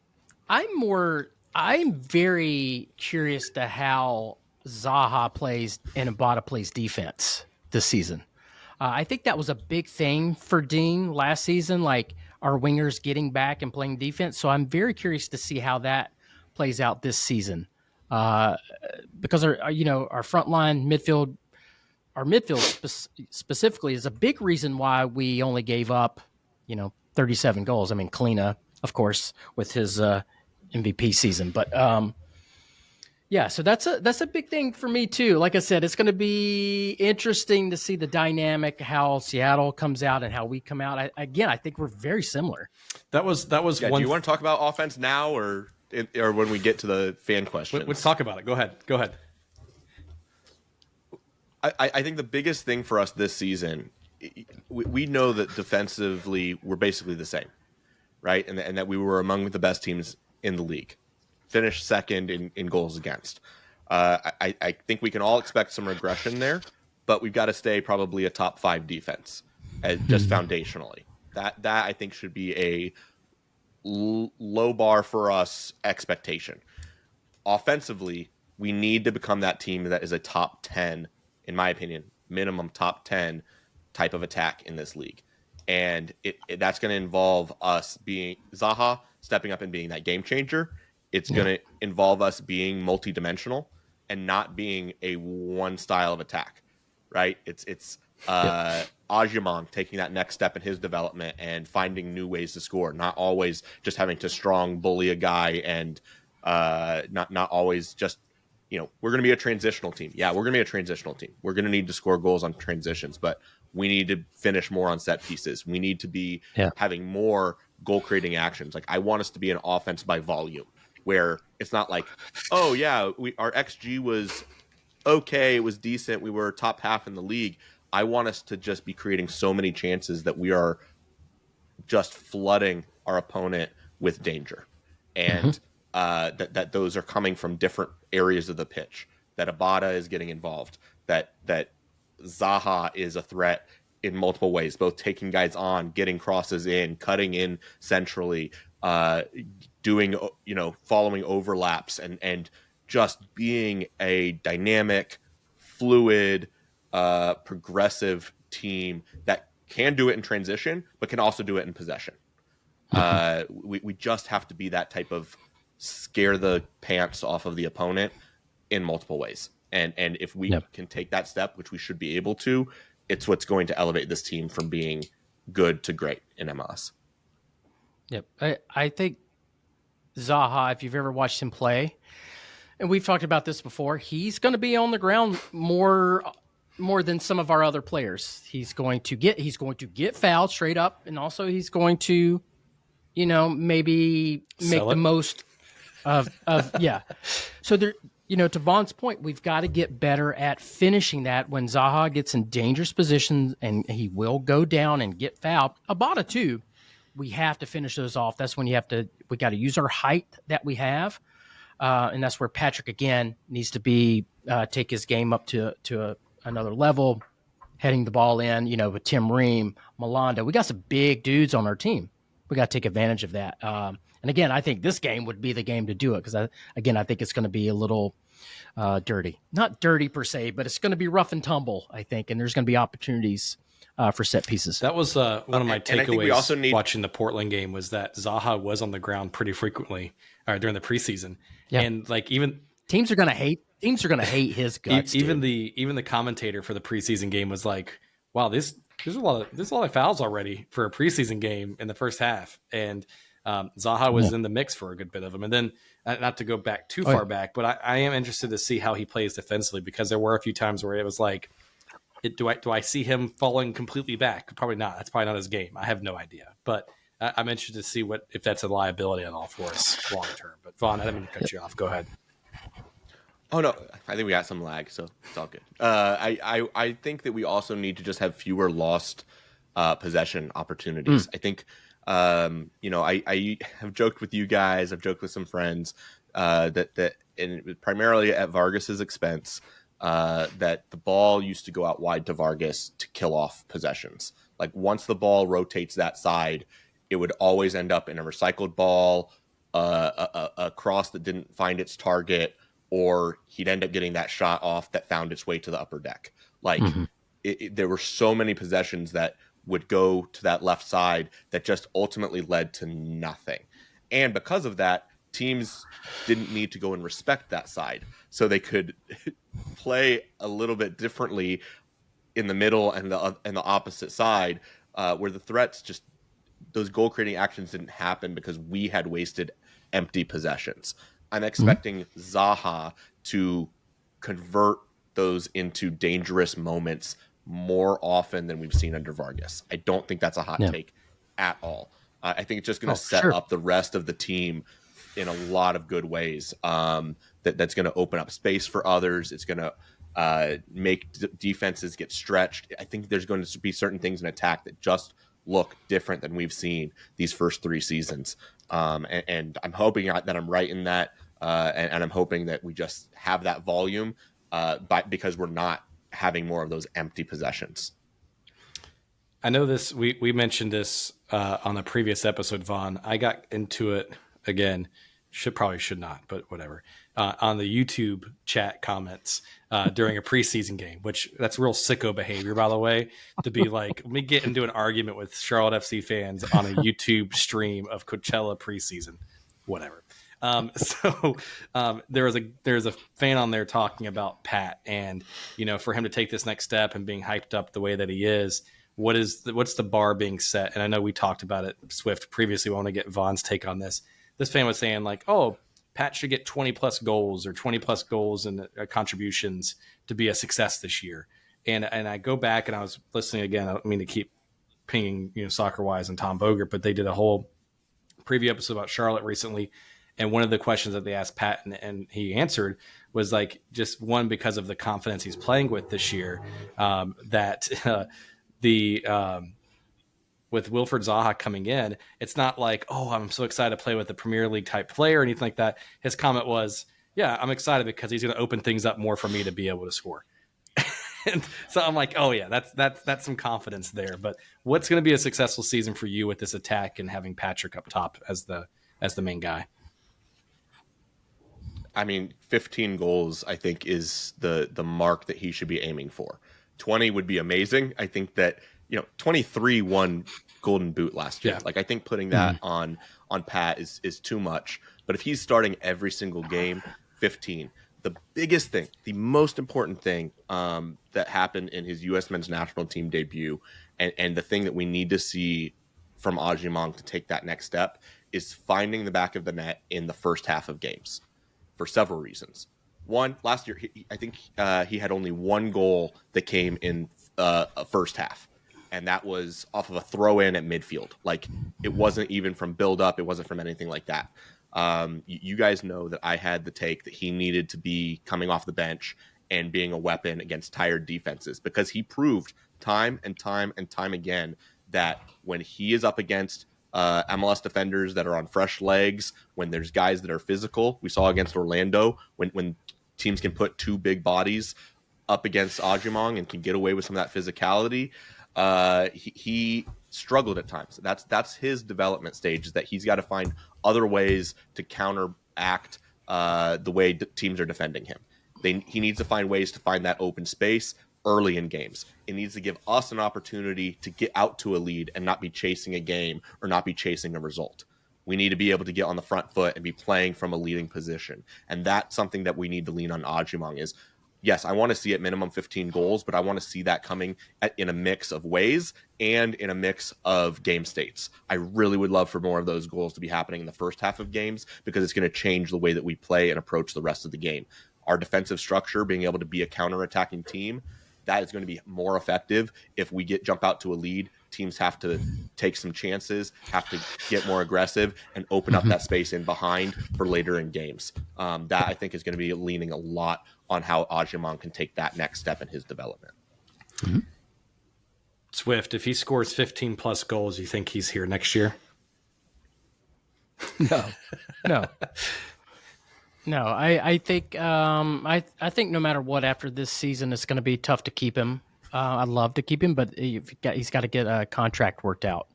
I'm very curious to how Zaha plays and Abada plays defense this season. I think that was a big thing for Dean last season, like our wingers getting back and playing defense. So I'm very curious to see how that plays out this season, because our front line midfield, specifically is a big reason why we only gave up 37 goals. I mean, Kalina, of course, with his MVP season, but yeah, so that's a big thing for me too. Like I said, it's going to be interesting to see the dynamic, how Seattle comes out and how we come out. I think we're very similar. That was yeah, one. Do you want to talk about offense now or when we get to the fan questions? Let's talk about it. Go ahead. I think the biggest thing for us this season, we know that defensively we're basically the same, right? And that we were among the best teams in the league. Finished second in goals against. I think we can all expect some regression there, but we've got to stay probably a top 5 defense, just foundationally. That I think should be a low bar for us expectation. Offensively, we need to become that team that is a top 10, in my opinion, minimum top 10 type of attack in this league. And that's going to involve us being Zaha stepping up and being that game changer. It's going to involve us being multidimensional and not being a one style of attack, right? It's Ajiman taking that next step in his development and finding new ways to score, not always just having to strong bully a guy and not always just, we're going to be a transitional team. Yeah, we're going to be a transitional team. We're going to need to score goals on transitions, but we need to finish more on set pieces. We need to be having more goal creating actions. Like, I want us to be an offense by volume, where it's not like, oh yeah, our XG was okay, it was decent, we were top half in the league. I want us to just be creating so many chances that we are just flooding our opponent with danger, and that those are coming from different areas of the pitch. That Abada is getting involved. That Zaha is a threat in multiple ways, both taking guys on, getting crosses in, cutting in centrally, doing following overlaps, and just being a dynamic, fluid, progressive team that can do it in transition, but can also do it in possession. We just have to be that type of scare the pants off of the opponent in multiple ways. And if we can take that step, which we should be able to, it's what's going to elevate this team from being good to great in MLS. Yep. I think Zaha, if you've ever watched him play, and we've talked about this before, he's going to be on the ground more than some of our other players. He's going to get fouled straight up, and also he's going to, maybe make the most of yeah. So there, to Vaughn's point, we've got to get better at finishing that when Zaha gets in dangerous positions, and he will go down and get fouled. Abada too. We have to finish those off. That's when we got to use our height that we have. And that's where Patrick, again, needs to take his game up to another level, heading the ball in, with Tim Ream, Malanda. We got some big dudes on our team. We got to take advantage of that. And again, I think this game would be the game to do it because, I think it's going to be a little dirty. Not dirty per se, but it's going to be rough and tumble, I think, and there's going to be opportunities for set pieces. That was one of my takeaways watching the Portland game was that Zaha was on the ground pretty frequently during the preseason. Yeah. And even teams are going to hate his guts. Even the commentator for the preseason game was like, wow, there's a lot of fouls already for a preseason game in the first half. And Zaha was in the mix for a good bit of them. And then not to go back too far back, but I am interested to see how he plays defensively, because there were a few times where it was like, do I see him falling completely back? Probably not. That's probably not his game. I have no idea. But I'm interested to see if that's a liability at all for us long term. But Vaughn, I didn't mean to cut you off. Go ahead. Oh no, I think we got some lag, so it's all good. I think that we also need to just have fewer lost possession opportunities. I think I have joked with you guys. I've joked with some friends that and primarily at Vargas's expense. That the ball used to go out wide to Vargas to kill off possessions. Like, once the ball rotates that side, it would always end up in a recycled ball, a cross that didn't find its target, or he'd end up getting that shot off that found its way to the upper deck. Like, there were so many possessions that would go to that left side that just ultimately led to nothing. And because of that, teams didn't need to go and respect that side, so they could play a little bit differently in the middle and the opposite side, where the threats, just those goal creating actions, didn't happen because we had wasted empty possessions. I'm expecting Zaha to convert those into dangerous moments more often than we've seen under Vargas. I don't think that's a hot take at all. I think it's just going to set up the rest of the team in a lot of good ways. That's going to open up space for others. It's going to make defenses get stretched. I think there's going to be certain things in attack that just look different than we've seen these first 3 seasons. And I'm hoping that I'm right in that. And I'm hoping that we just have that volume because we're not having more of those empty possessions. I know this. We mentioned this on a previous episode, Vaughn. I got into it again. Should not, but whatever. On the YouTube chat comments during a preseason game, which that's real sicko behavior, by the way, to be like, let me get into an argument with Charlotte FC fans on a YouTube stream of Coachella preseason, whatever. There's a fan on there talking about Pat, and for him to take this next step and being hyped up the way that he is. What's the bar being set? And I know we talked about it, Swift, previously. I want to get Vaughn's take on this. This fan was saying like, oh, Pat should get 20 plus goals or 20 plus goals and contributions to be a success this year. And I go back and I was listening again. I don't mean to keep pinging, Soccer Wise and Tom Bogert, but they did a whole preview episode about Charlotte recently. And one of the questions that they asked Pat and he answered was like, just one, because of the confidence he's playing with this year, with Wilfred Zaha coming in, it's not like, oh, I'm so excited to play with a Premier League type player or anything like that. His comment was, yeah, I'm excited because he's going to open things up more for me to be able to score. And so I'm like, oh yeah, that's some confidence there. But what's going to be a successful season for you with this attack and having Patrick up top as the main guy? I mean, 15 goals, I think, is the mark that he should be aiming for. 20 would be amazing. I think that, 23 won Golden Boot last year. Yeah. Like, I think putting that on Pat is too much. But if he's starting every single game, 15. The biggest thing, the most important thing that happened in his U.S. men's national team debut, and the thing that we need to see from Agyemang to take that next step, is finding the back of the net in the first half of games, for several reasons. One, last year, I think he had only one goal that came in a first half, and that was off of a throw-in at midfield. Like, it wasn't even from build-up. It wasn't from anything like that. You guys know that I had the take that he needed to be coming off the bench and being a weapon against tired defenses, because he proved time and time and time again that when he is up against MLS defenders that are on fresh legs, when there's guys that are physical, we saw against Orlando, when teams can put two big bodies up against Agyemang and can get away with some of that physicality, he struggled at times. That's his development stage, is that he's got to find other ways to counteract the way teams are defending him. He needs to find ways to find that open space early in games. It needs to give us an opportunity to get out to a lead and not be chasing a game or not be chasing a result. We need to be able to get on the front foot and be playing from a leading position. And that's something that we need to lean on Agyemang is, yes, I want to see at minimum 15 goals, but I want to see that coming in a mix of ways and in a mix of game states. I really would love for more of those goals to be happening in the first half of games, because it's going to change the way that we play and approach the rest of the game. Our defensive structure, being able to be a counter-attacking team, that is going to be more effective if we jump out to a lead. Teams have to take some chances, have to get more aggressive, and open up that space in behind for later in games. That, I think, is going to be leaning a lot on how Agyemang can take that next step in his development. Mm-hmm. Swift, if he scores 15 plus goals, you think he's here next year? No, I think I think no matter what, after this season, it's going to be tough to keep him. I'd love to keep him, but he's got to get a contract worked out.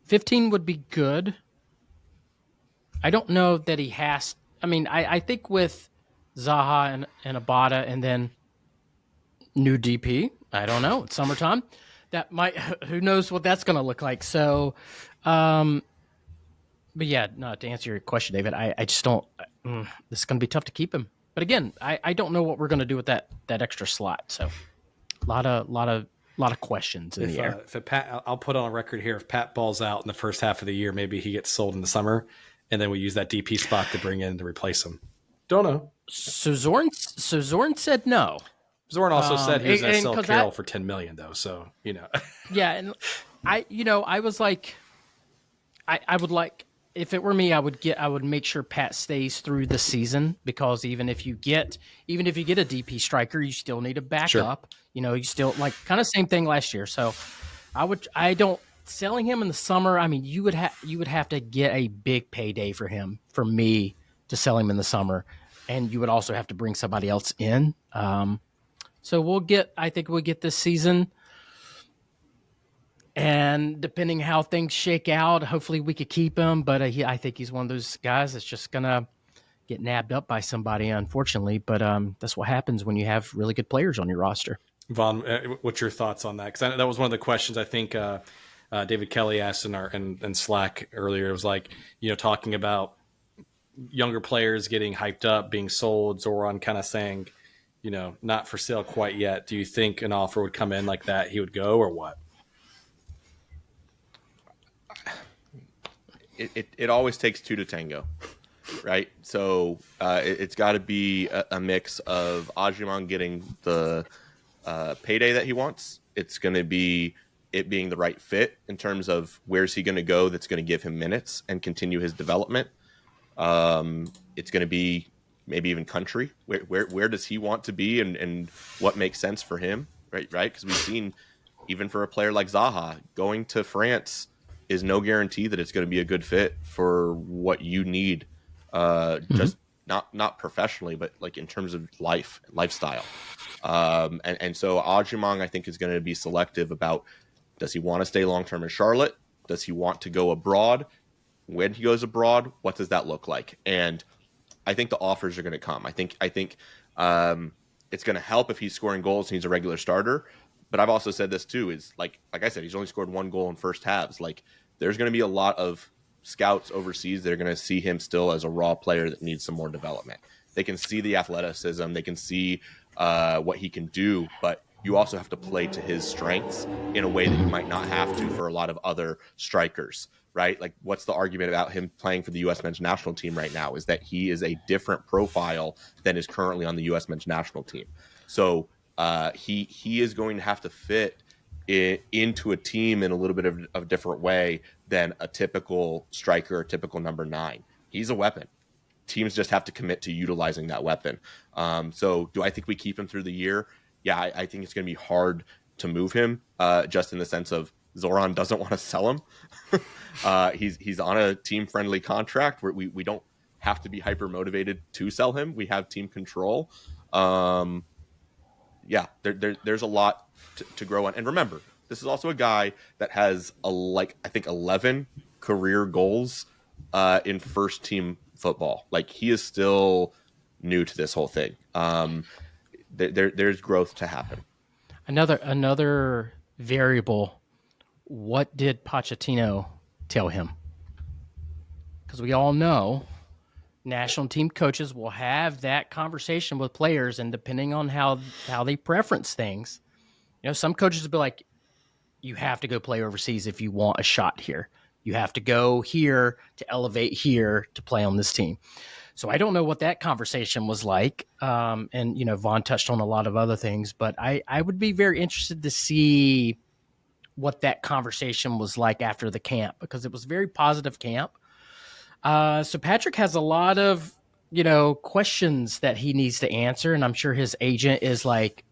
15 would be good. I don't know that he has. I mean, I think with Zaha and Abada and then new DP, I don't know. It's summertime. That might. Who knows what that's going to look like? So. But yeah, no, to answer your question, David, I just don't. This is going to be tough to keep him. But again, I don't know what we're going to do with that extra slot. So, a lot of questions in the air. If Pat, I'll put on a record here. If Pat balls out in the first half of the year, maybe he gets sold in the summer, and then we use that DP spot to bring in to replace him. Don't know. So Zorn said no. Zorn also said he was going to sell Carroll for $10 million, though. So Yeah, and I was like, I would like. If it were me, I would make sure Pat stays through the season, because even if you get a DP striker, you still need a backup. Sure. You still kind of same thing last year. So I don't selling him in the summer. I mean, you would have to get a big payday for him for me to sell him in the summer. and you would also have to bring somebody else in. So I think we'll get this season. And depending how things shake out, hopefully we could keep him. But I think he's one of those guys that's just going to get nabbed up by somebody, unfortunately. But that's what happens when you have really good players on your roster. Vaughn, what's your thoughts on that? Because that was one of the questions I think David Kelly asked in Slack earlier. It was like, talking about younger players getting hyped up, being sold. Zoran kind of saying, not for sale quite yet. Do you think an offer would come in like that, he would go, or what? It always takes two to tango, right? So it's got to be a mix of Ajiman getting the payday that he wants. It's going to be it being the right fit in terms of where's he going to go that's going to give him minutes and continue his development. It's going to be maybe even country. Where does he want to be and what makes sense for him, right? Because we've seen, even for a player like Zaha, going to France is no guarantee that it's going to be a good fit for what you need, just not professionally, but like in terms of lifestyle. And so Ajimang, I think, is going to be selective about, does he want to stay long-term in Charlotte? Does he want to go abroad? When he goes abroad, what does that look like? And I think the offers are going to come. I think it's going to help if he's scoring goals and he's a regular starter. But I've also said this too, is like I said, he's only scored 1 goal in first halves. Like, there's going to be a lot of scouts overseas that are going to see him still as a raw player that needs some more development. They can see the athleticism, they can see what he can do, but you also have to play to his strengths in a way that you might not have to for a lot of other strikers, right? Like, what's the argument about him playing for the U.S. men's national team right now is that he is a different profile than is currently on the U.S. men's national team. So he is going to have to fit into a team in a little bit of a different way than a typical striker, a typical number 9. He's a weapon. Teams just have to commit to utilizing that weapon. So do I think we keep him through the year? Yeah, I think it's going to be hard to move him, just in the sense of Zoran doesn't want to sell him. He's on a team-friendly contract where we don't have to be hyper-motivated to sell him. We have team control. There's a lot to grow on. And remember, this is also a guy that has I think 11 career goals in first team football. Like, he is still new to this whole thing. There's growth to happen. Another variable. What did Pochettino tell him? Because we all know national team coaches will have that conversation with players, and depending on how they preference things, some coaches will be like, you have to go play overseas if you want a shot here. You have to go here to elevate here to play on this team. So I don't know what that conversation was like. And Vaughn touched on a lot of other things, but I would be very interested to see what that conversation was like after the camp, because it was a very positive camp. So Patrick has a lot of, questions that he needs to answer. And I'm sure his agent is like,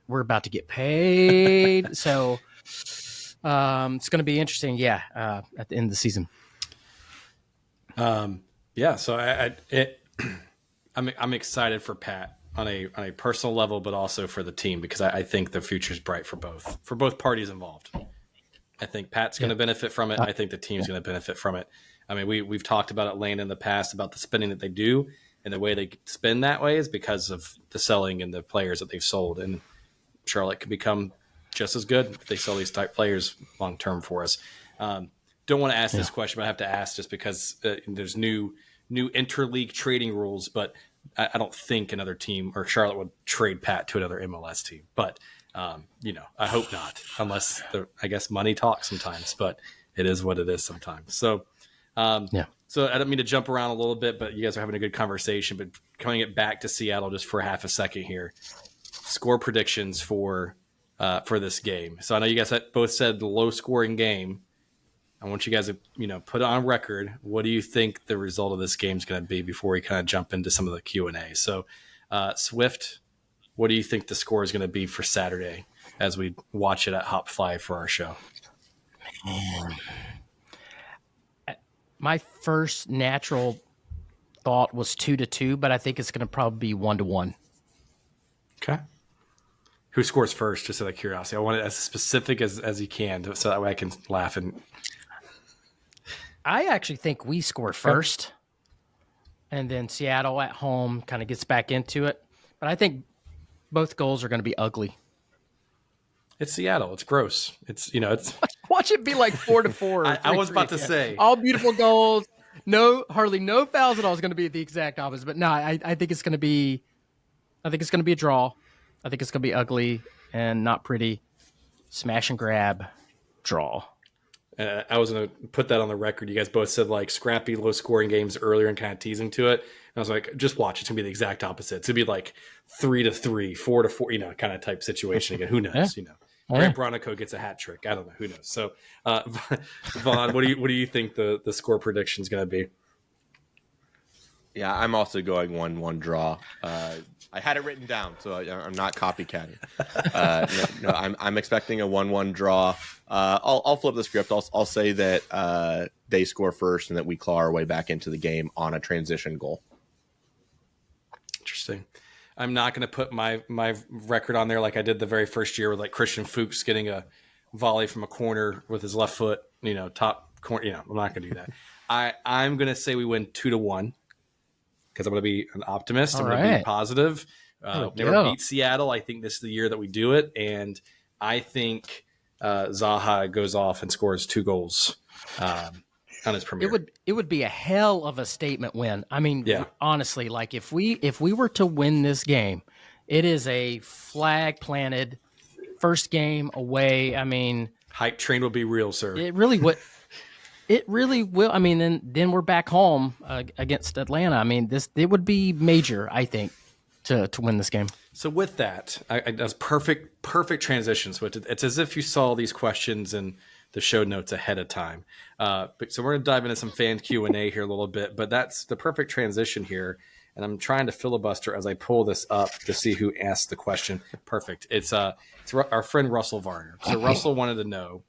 we're about to get paid. So it's going to be interesting. Yeah. At the end of the season. So I'm excited for Pat on a personal level, but also for the team, because I think the future is bright for both parties involved. I think Pat's going to benefit from it. I think the team's going to benefit from it. I mean, we've talked about Atlanta in the past about the spending that they do, and the way they spend that way is because of the selling and the players that they've sold. And Charlotte could become just as good if they sell these type players long term for us. Don't want to ask this question, but I have to ask just because there's new interleague trading rules, but I don't think another team or Charlotte would trade Pat to another MLS team. But, I hope not, unless I guess money talks sometimes, but it is what it is sometimes. So, So I don't mean to jump around a little bit, but you guys are having a good conversation. But coming it back to Seattle just for half a second here, score predictions for this game. So I know you guys both said low scoring game. I want you guys to, put it on record. What do you think the result of this game is going to be before we kind of jump into some of the Q&A? So, Swift, what do you think the score is going to be for Saturday as we watch it at Hop 5 for our show? My first natural thought was 2-2, but I think it's going to probably be 1-1. Okay. Who scores first, just out of curiosity? I want it as specific as you can, so that way I can laugh. And I actually think we score first, and then Seattle at home kind of gets back into it. But I think both goals are going to be ugly. it's Seattle. It's gross. It's Watch it be like 4-4. I was about to say. All beautiful goals. Hardly no fouls at all. Is going to be the exact opposite. But no, I think it's going to be. I think it's going to be a draw. I think it's going to be ugly and not pretty. Smash and grab, draw. I was going to put that on the record. You guys both said like scrappy, low scoring games earlier and kind of teasing to it. And I was like, just watch. It's going to be the exact opposite. It's going to be like 3-3, 4-4, kind of type situation again. Who knows? Grant Bronico gets a hat trick. I don't know. Who knows? So, Vaughn, what do you think the score prediction is going to be? Yeah, I'm also going 1-1 draw. I had it written down, so I'm not copycatting. I'm expecting a 1-1 draw. I'll flip the script. I'll say that they score first and that we claw our way back into the game on a transition goal. Interesting. I'm not going to put my record on there like I did the very first year with like Christian Fuchs getting a volley from a corner with his left foot, top corner. I'm not going to do that. I'm going to say we win 2-1 because I'm going to be an optimist. I'm going to be positive. Never beat Seattle. I think this is the year that we do it. And I think Zaha goes off and scores 2 goals on his premiere. It would be a hell of a statement win. I mean, honestly, like if we were to win this game, it is a flag planted first game away. I mean, hype train will be real, sir. It really would. It really will. I mean, then we're back home against Atlanta. I mean, it would be major, I think, to win this game. So with that, that's perfect transition. So it's as if you saw these questions in the show notes ahead of time. So we're going to dive into some fan Q&A here a little bit, but that's the perfect transition here. And I'm trying to filibuster as I pull this up to see who asked the question. Perfect. It's our friend Russell Varner. So Russell wanted to know,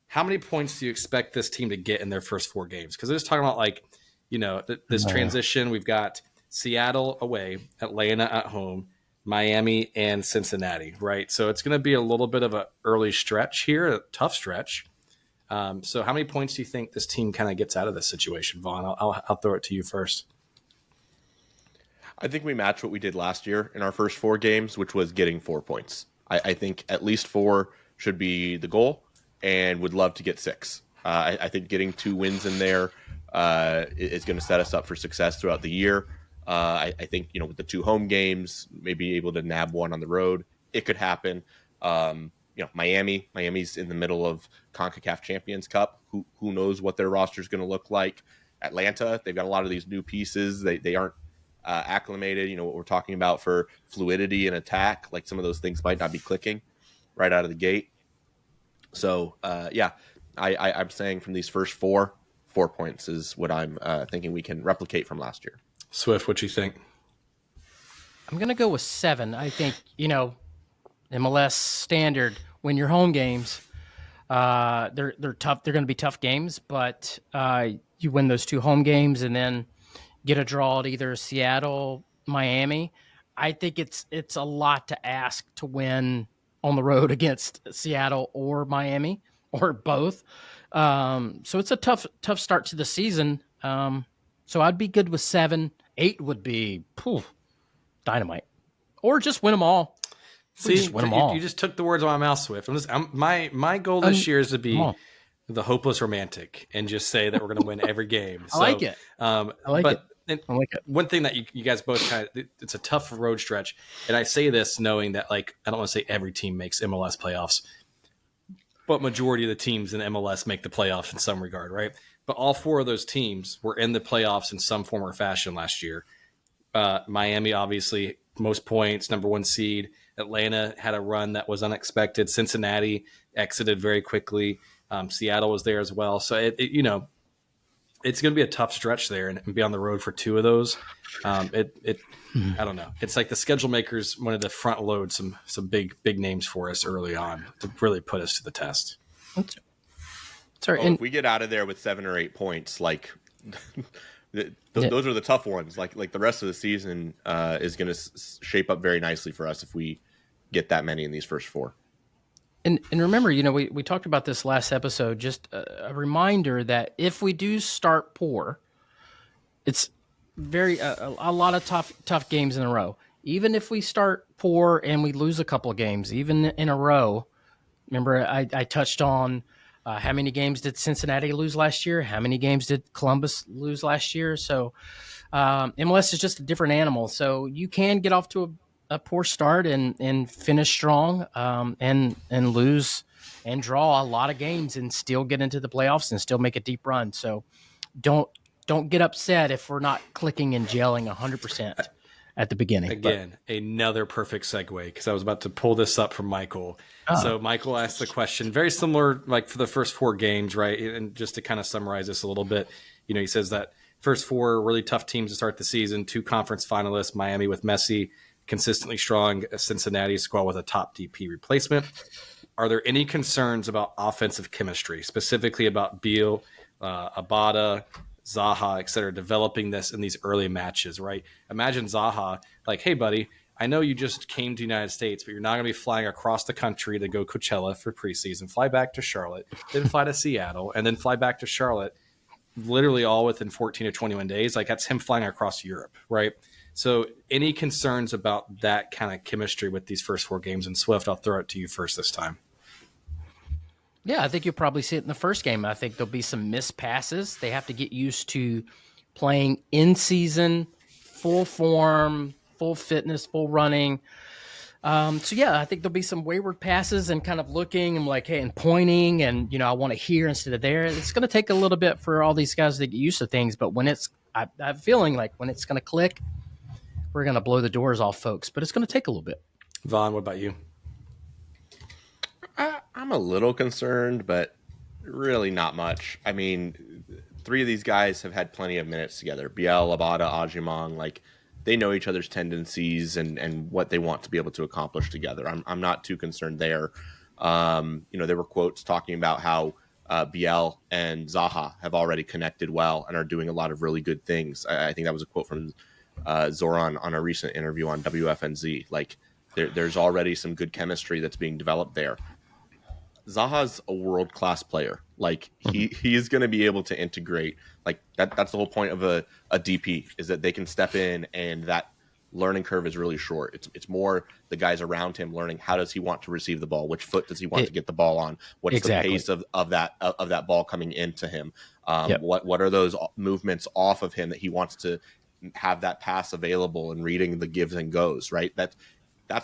how many points do you expect this team to get in their first 4 games? Because they're just talking about this transition. We've got Seattle away, Atlanta at home, Miami, and Cincinnati, right? So it's going to be a little bit of an early stretch here, a tough stretch. So how many points do you think this team kind of gets out of this situation, Vaughn? I'll throw it to you first. I think we match what we did last year in our first 4 games, which was getting 4 points. I think at least 4 should be the goal, and would love to get 6. I think getting 2 wins in there is going to set us up for success throughout the year. I think, with the 2 home games, maybe able to nab 1 on the road, it could happen. Miami's in the middle of CONCACAF Champions Cup. Who knows what their roster is going to look like? Atlanta, they've got a lot of these new pieces. They aren't acclimated. What we're talking about for fluidity and attack, like some of those things might not be clicking right out of the gate. So, I'm saying from these first 4 points is what I'm thinking we can replicate from last year. Swift, what you think? I'm going to go with 7. I think, MLS standard, win your home games. They're tough. They're going to be tough games, but you win those 2 home games and then get a draw at either Seattle, Miami. I think it's a lot to ask to win on the road against Seattle or Miami or both. So it's a tough start to the season. So I'd be good with 7. 8 would be dynamite, or just win them all. See, just win them all. You just took the words out of my mouth, Swift. My goal this year is to be the hopeless romantic and just say that we're going to win every game. I like it. I like it. One thing that you guys both it's a tough road stretch. And I say this knowing that, I don't want to say every team makes MLS playoffs, but majority of the teams in MLS make the playoffs in some regard, right? But all 4 of those teams were in the playoffs in some form or fashion last year. Miami, obviously, most points, number 1 seed. Atlanta had a run that was unexpected. Cincinnati exited very quickly. Seattle was there as well. So it's going to be a tough stretch there, and be on the road for 2 of those. I don't know. It's like the schedule makers wanted to front load some big names for us early on to really put us to the test. Sorry, if we get out of there with 7 or 8 points, Those are the tough ones. Like the rest of the season is going to shape up very nicely for us if we get that many in these first 4. And remember, we talked about this last episode. Just a reminder that if we do start poor, it's a lot of tough games in a row. Even if we start poor and we lose a couple of games, even in a row. Remember, I touched on how many games did Cincinnati lose last year? How many games did Columbus lose last year? So MLS is just a different animal. So you can get off to a poor start and finish strong and lose and draw a lot of games and still get into the playoffs and still make a deep run. So don't get upset if we're not clicking and gelling 100% at the beginning. Again, another perfect segue, because I was about to pull this up from Michael. So Michael asked the question very similar, like for the first 4 games, right? And just to kind of summarize this a little bit, he says that first 4 really tough teams to start the season, 2 conference finalists, Miami with Messi, consistently strong, Cincinnati squad with a top DP replacement. Are there any concerns about offensive chemistry, specifically about Beal, Abada, Zaha, et cetera, developing this in these early matches, right? Imagine Zaha like, hey, buddy, I know you just came to the United States, but you're not going to be flying across the country to go Coachella for preseason. Fly back to Charlotte, then fly to Seattle, and then fly back to Charlotte, literally all within 14 to 21 days. Like, that's him flying across Europe, right? So any concerns about that kind of chemistry with these first 4 games? And Swift, I'll throw it to you first this time. Yeah, I think you'll probably see it in the first game. I think there'll be some missed passes. They have to get used to playing in season, full form, full fitness, full running. So yeah, I think there'll be some wayward passes and kind of looking and like, hey, and pointing and, I want to hear instead of there. It's going to take a little bit for all these guys to get used to things. But when I'm feeling like when it's going to click, we're going to blow the doors off folks, but it's going to take a little bit. Vaughn, what about you? I'm a little concerned, but really not much. I mean, 3 of these guys have had plenty of minutes together. Biel, Abada, Ajimong, like they know each other's tendencies and what they want to be able to accomplish together. I'm not too concerned there. There were quotes talking about how Biel and Zaha have already connected well and are doing a lot of really good things. I think that was a quote from Zoran on a recent interview on WFNZ. Like there's already some good chemistry that's being developed there. Zaha's a world-class player. Like he is going to be able to integrate. Like that's the whole point of a DP, is that they can step in and that learning curve is really short. It's more the guys around him learning how does he want to receive the ball, which foot does he want to get the ball on, what's exactly. the pace of that ball coming into him, what are those movements off of him that he wants to have that pass available and reading the gives and goes, right? That's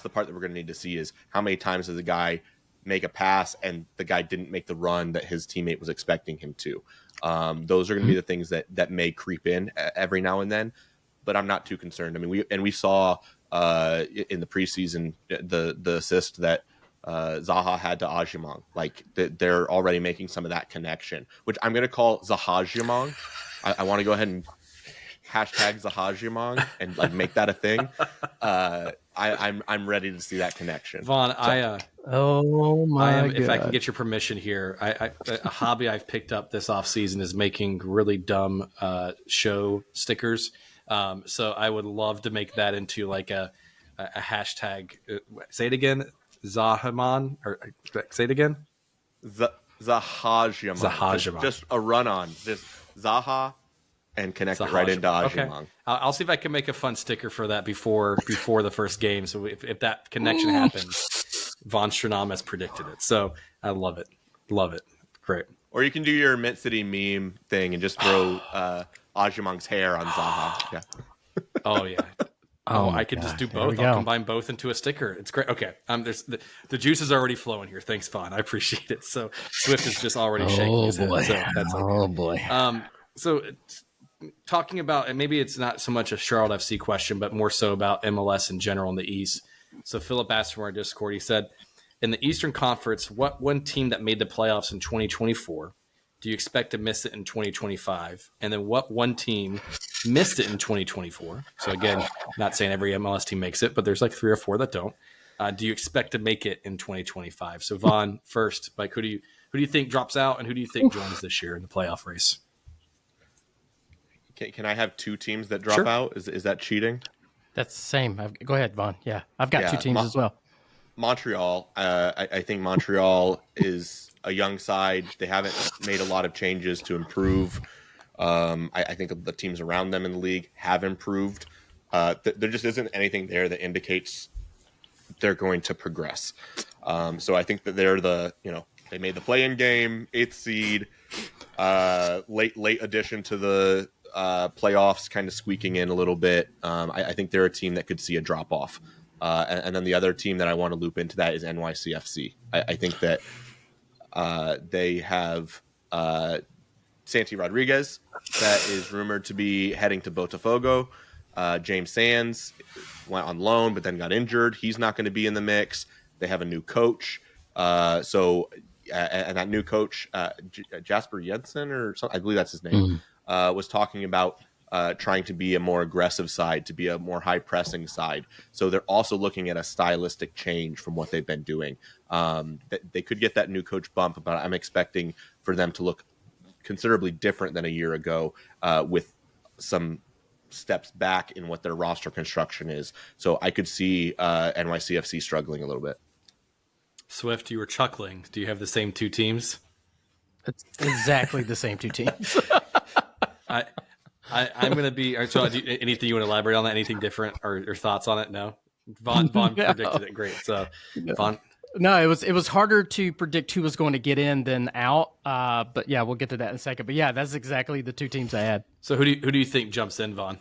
the part that we're going to need to see, is how many times does a guy make a pass and the guy didn't make the run that his teammate was expecting him to. Those are going to be the things that may creep in every now and then, but I'm not too concerned. I mean, we saw in the preseason the assist that Zaha had to Ajimong. Like they're already making some of that connection, which I'm going to call Zahajimong. I want to go ahead and hashtag Zahajimong and like make that a thing. I'm ready to see that connection. Vaughn, oh my God. If I can get your permission here, a hobby I've picked up this off season is making really dumb show stickers. So I would love to make that into like a hashtag. Say it again, Zahaman, or say it again. Zahajimong. Just a run on this Zaha. And connect it right into Ajimong. Okay. I'll see if I can make a fun sticker for that before the first game. So if that connection happens, Von Stronam has predicted it. So I love it. Love it. Great. Or you can do your Mint City meme thing and just throw Ajimong's hair on Zaha. Yeah. Oh, yeah. Oh, I could just do both. I'll combine both into a sticker. It's great. Okay. There's the juice is already flowing here. Thanks, Vaughn. I appreciate it. So Swift is just already shaking his head. So that's boy. So talking about, and maybe it's not so much a Charlotte FC question, but more so about MLS in general in the East. So Philip asked from our Discord, he said, in the Eastern Conference, what one team that made the playoffs in 2024 do you expect to miss it in 2025? And then what one team missed it in 2024? So again, not saying every MLS team makes it, but there's like 3 or 4 that don't. Do you expect to make it in 2025? So Vaughn, first, like who do you think drops out and who do you think joins this year in the playoff race? Can I have two teams that drop out? Is that cheating? That's the same. Go ahead, Vaughn. Yeah, I've got two teams as well. Montreal. I think Montreal is a young side. They haven't made a lot of changes to improve. I think the teams around them in the league have improved. There just isn't anything there that indicates they're going to progress. So I think that they're they made the play-in game, 8th seed, late addition to the playoffs, kind of squeaking in a little bit. I think they're a team that could see a drop off. And then the other team that I want to loop into that is NYCFC. I think that they have Santi Rodriguez that is rumored to be heading to Botafogo. James Sands went on loan but then got injured. He's not going to be in the mix. They have a new coach. And that new coach, Jasper Jensen, or something, I believe that's his name, was talking about trying to be a more aggressive side, to be a more high pressing side. So they're also looking at a stylistic change from what they've been doing. They could get that new coach bump, but I'm expecting for them to look considerably different than a year ago, with some steps back in what their roster construction is. So I could see NYCFC struggling a little bit. Swift, you were chuckling. Do you have the same two teams? It's exactly the same two teams. I'm going to be. So, anything you want to elaborate on that? Anything different or thoughts on it? No. Vaughn predicted it great. So, Vaughn. No, it was harder to predict who was going to get in than out. But yeah, we'll get to that in a second. But yeah, that's exactly the two teams I had. So who do you think jumps in, Vaughn?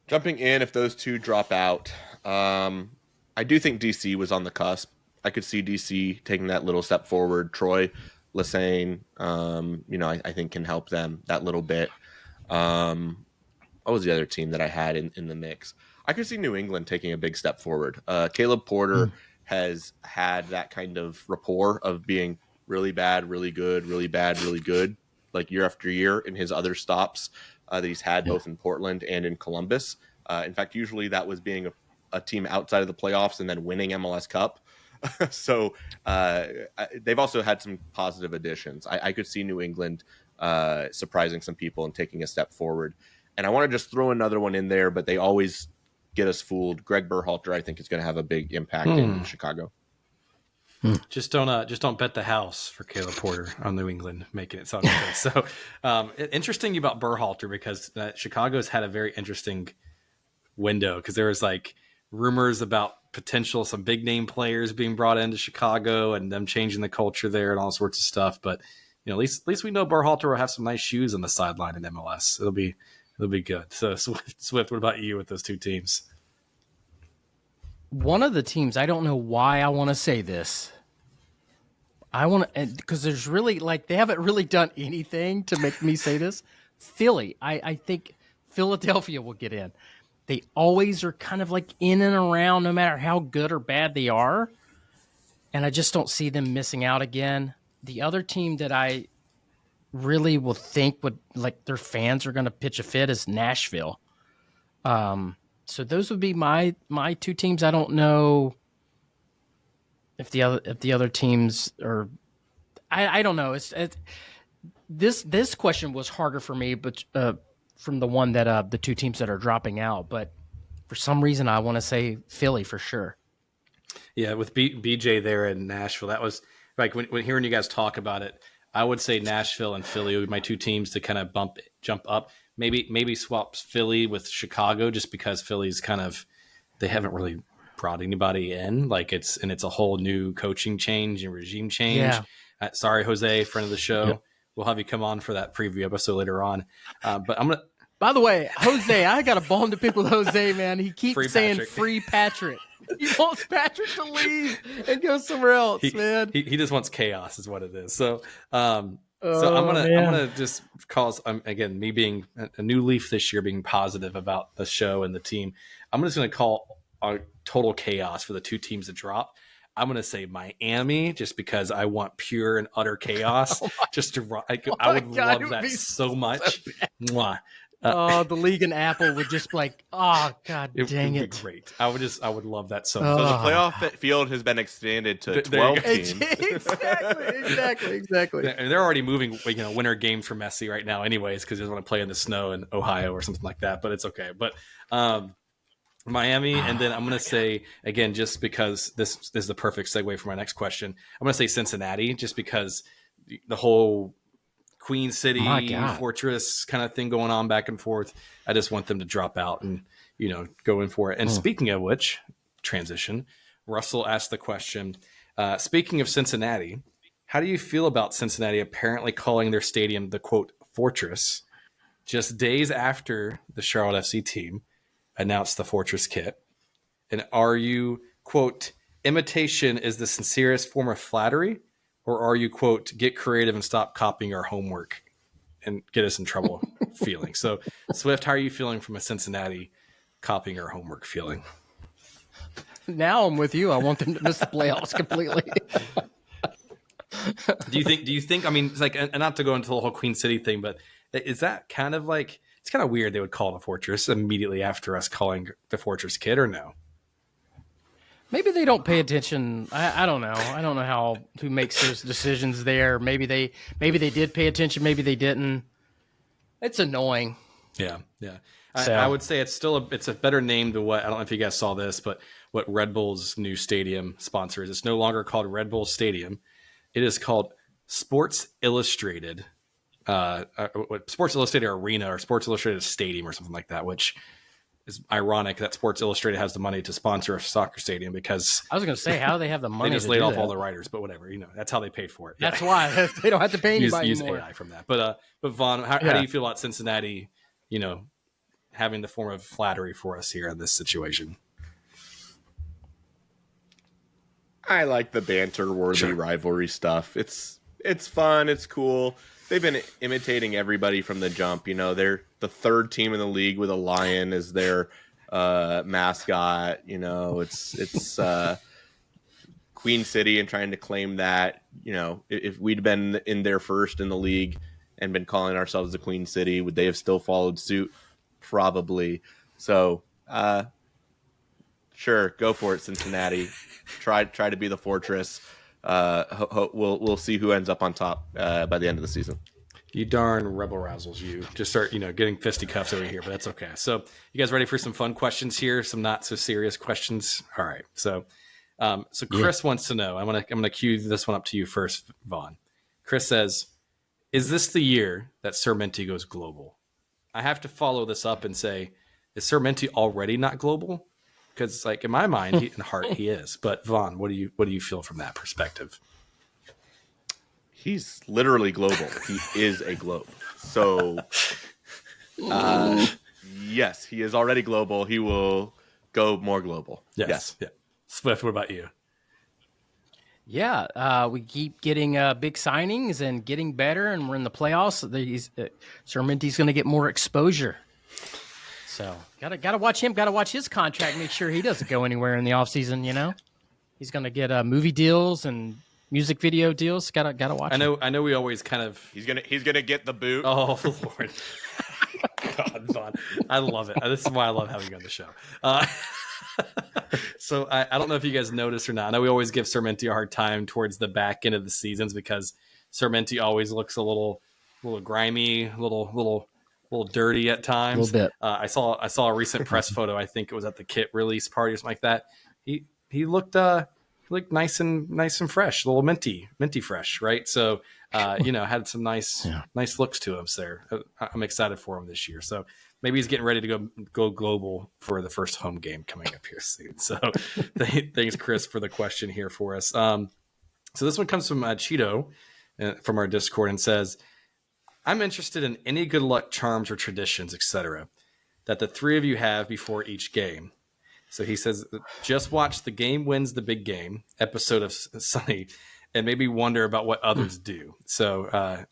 Jumping in, if those two drop out, I do think DC was on the cusp. I could see DC taking that little step forward. Troy Lesane, I think can help them that little bit. What was the other team that I had in the mix? I could see New England taking a big step forward. Caleb Porter has had that kind of rapport of being really bad, really good, really bad, really good, like year after year in his other stops that he's had both in Portland and in Columbus. In fact, usually that was being a team outside of the playoffs and then winning MLS Cup. So they've also had some positive additions. I could see New England surprising some people and taking a step forward. And I want to just throw another one in there, but they always get us fooled. Greg Berhalter, I think, is going to have a big impact in Chicago. Just don't bet the house for Caleb Porter on New England, making it sound good. So interesting about Berhalter, because Chicago's had a very interesting window, because there was like rumors about some big name players being brought into Chicago and them changing the culture there and all sorts of stuff. But at least we know Berhalter will have some nice shoes on the sideline in MLS. It'll be good. So Swift, what about you with those two teams? One of the teams, I don't know why I want to say this. Because there's really, they haven't really done anything to make me say this. Philly, I think Philadelphia will get in. They always are kind of like in and around, no matter how good or bad they are. And I just don't see them missing out again. The other team that I really will think their fans are going to pitch a fit is Nashville. So those would be my two teams. I don't know if the other teams are. I don't know. This question was harder for me, but from the one that the two teams that are dropping out. But for some reason, I want to say Philly for sure. Yeah, with BJ there in Nashville, that was like when hearing you guys talk about it. I would say Nashville and Philly would be my two teams to kind of jump up. Maybe swap Philly with Chicago, just because Philly's they haven't really brought anybody in. It's a whole new coaching change and regime change. Yeah. Sorry, Jose, friend of the show. Yep. We'll have you come on for that preview episode later on. But I'm gonna. By the way, Jose, I got a bone to pick with Jose, man. He keeps saying free Patrick. He wants Patrick to leave and go somewhere else, man. He just wants chaos, is what it is. So, I'm gonna just cause again, me being a new leaf this year, being positive about the show and the team. I'm just gonna call a total chaos for the two teams that drop. I'm gonna say Miami, just because I want pure and utter chaos. I would love that so much. Mwah. Oh, the league and Apple would just be like, oh God, dang would it! be great. I would love that so So much. the playoff field has been extended to There you 12 go. teams. Exactly. And they're already moving, winter games for Messi right now, anyways, because he doesn't want to play in the snow in Ohio or something like that. But it's okay. But Miami, and then I'm going to say again, just because this is the perfect segue for my next question. I'm going to say Cincinnati, just because the whole Queen City fortress kind of thing going on back and forth. I just want them to drop out and go in for it. And speaking of which, transition. Russell asked the question. Speaking of Cincinnati, how do you feel about Cincinnati apparently calling their stadium the quote fortress, just days after the Charlotte FC team announced the fortress kit? And are you quote imitation is the sincerest form of flattery? Or are you, quote, get creative and stop copying our homework and get us in trouble feeling? So, Swift, how are you feeling from a Cincinnati copying our homework feeling? Now I'm with you. I want them to miss the playoffs completely. Do you think, I mean, it's like, and not to go into the whole Queen City thing, but is that kind of like, it's kind of weird they would call it a fortress immediately after us calling the fortress kid, or no? Maybe they don't pay attention. I don't know. I don't know who makes those decisions there. Maybe they did pay attention. Maybe they didn't. It's annoying. Yeah. So. I would say it's a better name to what, I don't know if you guys saw this, but what Red Bull's new stadium sponsor is. It's no longer called Red Bull Stadium. It is called Sports Illustrated, Sports Illustrated Arena or Sports Illustrated Stadium or something like that, which is ironic that Sports Illustrated has the money to sponsor a soccer stadium, because I was going to say, how do they have the money? They just laid off all the writers, but whatever, that's how they paid for it. That's why they don't have to pay anybody use anymore. AI from that. But Vaughn, how do you feel about Cincinnati, having the form of flattery for us here in this situation? I like the banter-worthy rivalry stuff. It's fun. It's cool. They've been imitating everybody from the jump. They're the third team in the league with a lion as their mascot. It's Queen City and trying to claim that. If we'd been in there first in the league and been calling ourselves the Queen City, would they have still followed suit? Probably. So, sure, go for it, Cincinnati. Try to be the fortress. We'll see who ends up on top by the end of the season. You darn rebel rousels, you just start getting fisticuffs over here, but that's okay. So you guys ready for some fun questions here? Some not so serious questions. All right. So Chris wants to know. I'm gonna cue this one up to you first, Vaughn. Chris says, "Is this the year that Sir Minty goes global?" I have to follow this up and say, is Sir Minty already not global? Because, in my mind, in heart, he is. But Vaughn, what do you feel from that perspective? He's literally global. He is a globe. So, yes, he is already global. He will go more global. Yes. Yeah. Swift, what about you? Yeah, we keep getting big signings and getting better, and we're in the playoffs. Sir Minty's going to get more exposure. So gotta watch him. Gotta watch his contract. Make sure he doesn't go anywhere in the offseason. He's going to get movie deals and music video deals. Gotta watch. I know. We always kind of. He's gonna get the boot. Oh Lord, God, Vaughn, I love it. This is why I love having you on the show. So I don't know if you guys noticed or not. I know we always give Sir Minty a hard time towards the back end of the seasons because Sir Minty always looks a little grimy, a little dirty at times. A little bit. I saw a recent press photo. I think it was at the kit release party or something like that. He looked nice and fresh, a little minty fresh, right? So had some nice looks to him there. I'm excited for him this year. So maybe he's getting ready to go global for the first home game coming up here soon. So thanks, Chris, for the question here for us. So this one comes from Cheeto from our Discord and says, "I'm interested in any good luck charms or traditions, etc., that the three of you have before each game." So he says, just watch the game wins the big game episode of Sunny and maybe wonder about what others do. So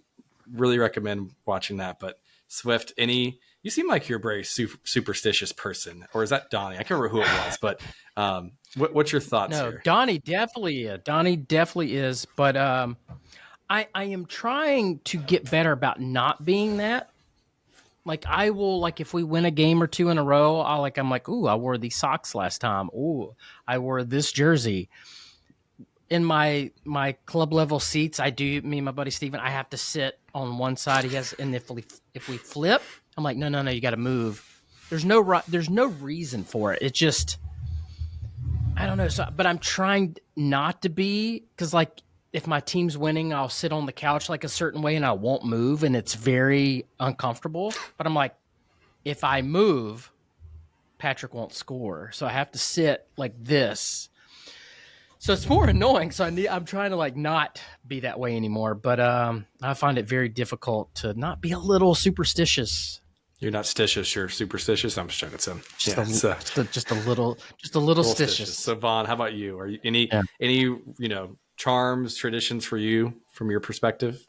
really recommend watching that. But Swift, you seem like you're a very superstitious person, or is that Donnie? I can't remember who it was, but what's your thoughts here? Donnie definitely is. But I am trying to get better about not being that. Like I will, like if we win a game or two in a row, I'm like, ooh, I wore these socks last time. Ooh, I wore this jersey. In my club level seats, I do. Me and my buddy Steven, I have to sit on one side. He has, and if we flip, I'm like, no, you got to move. There's no reason for it. It just, I don't know. So, but I'm trying not to be, because like if my team's winning, I'll sit on the couch like a certain way and I won't move, and it's very uncomfortable. But I'm like, if I move, Patrick won't score, so I have to sit like this. So it's more annoying. So I'm trying to like not be that way anymore. But I find it very difficult to not be a little superstitious. You're not stitious. You're superstitious. I'm just trying to sound. Just a little stitious. So Vaughn, how about you? Are you any charms, traditions for you from your perspective?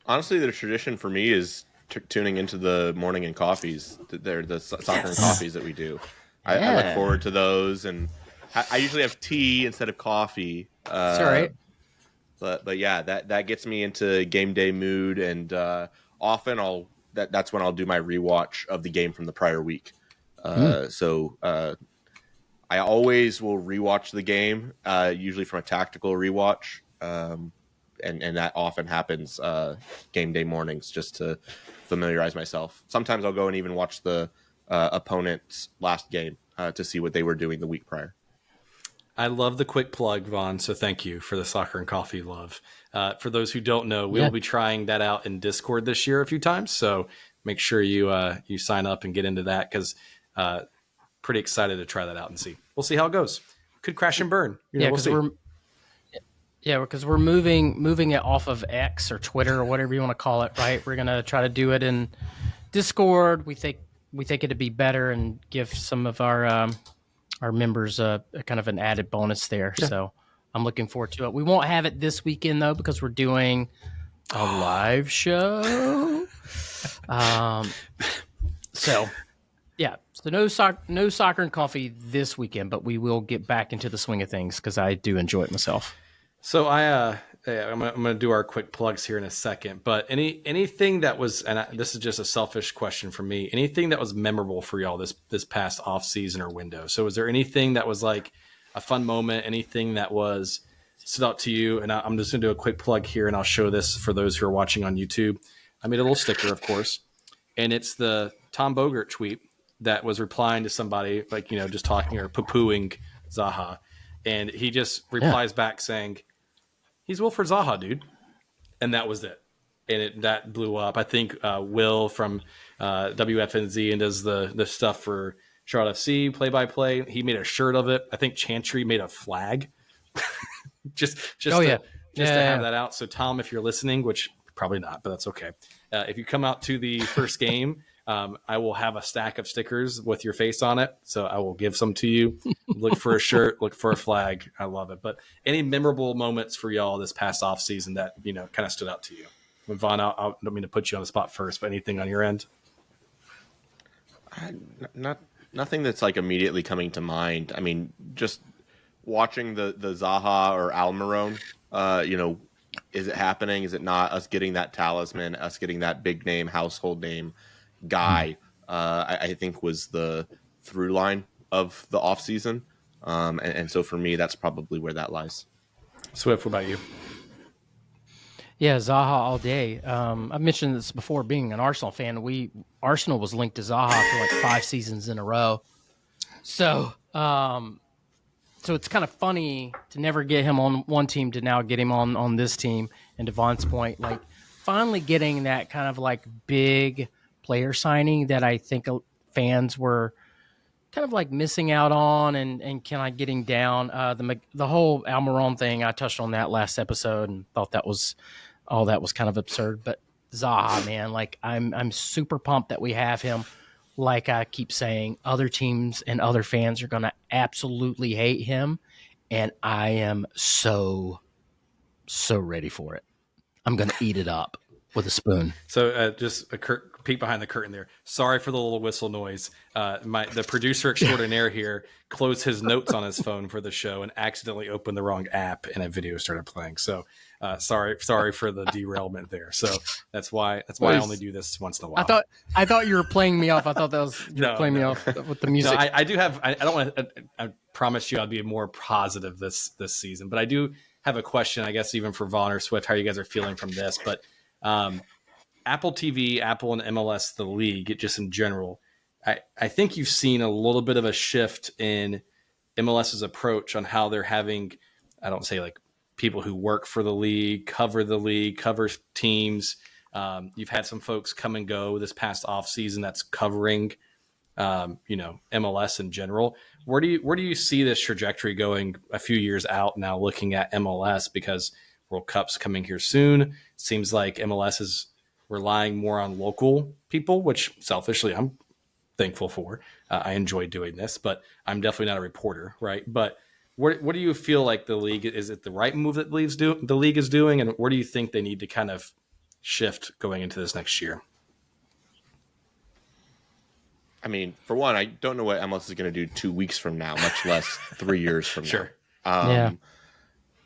Honestly, the tradition for me is tuning into the morning and coffees. They're the soccer and coffees that we do. I look forward to those, and I usually have tea instead of coffee. That's all right. But yeah, that gets me into game day mood, and often that's when I'll do my rewatch of the game from the prior week. So I always will rewatch the game, usually from a tactical rewatch, and that often happens game day mornings, just to familiarize myself. Sometimes I'll go and even watch the opponent's last game to see what they were doing the week prior. I love the quick plug, Vaughn, so thank you for the soccer and coffee love. For those who don't know, we'll be trying that out in Discord this year a few times, so make sure you sign up and get into that, because pretty excited to try that out and see. We'll see how it goes. Could crash and burn. Because we're moving it off of X or Twitter or whatever you want to call it, right? We're gonna try to do it in Discord. We think it'd be better and give some of our members a kind of an added bonus there. Yeah. So I'm looking forward to it. We won't have it this weekend though, because we're doing a live show. So no soccer and coffee this weekend, but we will get back into the swing of things because I do enjoy it myself. So I'm gonna do our quick plugs here in a second, but anything that was, this is just a selfish question for me, anything that was memorable for y'all this past off season or window. So was there anything that was like a fun moment, anything that was stood out to you? And I'm just gonna do a quick plug here, and I'll show this for those who are watching on YouTube. I made a little sticker, of course, and it's the Tom Bogert tweet that was replying to somebody, like, just talking or poo-pooing Zaha, and he just replies back saying, "He's Wilfred Zaha, dude," and that was it. And that blew up. I think Will from WFNZ and does the stuff for Charlotte FC play-by-play. He made a shirt of it. I think Chantry made a flag just to have that out. So Tom, if you're listening, which probably not, but that's okay. If you come out to the first game, I will have a stack of stickers with your face on it. So I will give some to you. Look for a shirt, look for a flag. I love it. But any memorable moments for y'all this past off season that, kind of stood out to you? Vaughn, I don't mean to put you on the spot first, but anything on your end? Nothing that's like immediately coming to mind. I mean, just watching the Zaha or Almiron, is it happening? Is it not? Us getting that talisman, us getting that big name, household name guy, I think was the through line of the off season. And so for me, that's probably where that lies. Swift, what about you? Yeah, Zaha all day. I've mentioned this before, being an Arsenal fan. Arsenal was linked to Zaha for like 5 seasons in a row. So it's kind of funny to never get him on one team to now get him on this team. And to Vaughn's point, like finally getting that kind of like big player signing that I think fans were kind of like missing out on and kind of getting down. The whole Almiron thing, I touched on that last episode and thought that was kind of absurd. But Zaha, man, like I'm super pumped that we have him. Like I keep saying, other teams and other fans are going to absolutely hate him, and I am so ready for it. I'm going to eat it up with a spoon. So just a peek behind the curtain there. Sorry for the little whistle noise. The producer extraordinaire here closed his notes on his phone for the show and accidentally opened the wrong app, and a video started playing. So sorry for the derailment there. So that's why I only do this once in a while. I thought you were playing me off. I thought that was playing me off with the music. No, I do have. I don't want to. I promised you I'd be more positive this season, but I do have a question. I guess even for Vaughn or Swift, how you guys are feeling from this, but. Apple TV, Apple and MLS, the league, just in general, I think you've seen a little bit of a shift in MLS's approach on how they're having, I don't say like people who work for the league, cover teams. You've had some folks come and go this past offseason that's covering, MLS in general. Where do you see this trajectory going a few years out now, looking at MLS, because World Cup's coming here soon? It seems like MLS is relying more on local people, which selfishly I'm thankful for. I enjoy doing this, but I'm definitely not a reporter, right? But what do you feel like the league, is it the right move that the league is doing, and where do you think they need to kind of shift going into this next year? I mean, for one, I don't know what MLS is going to do 2 weeks from now, much less 3 years from Sure. now.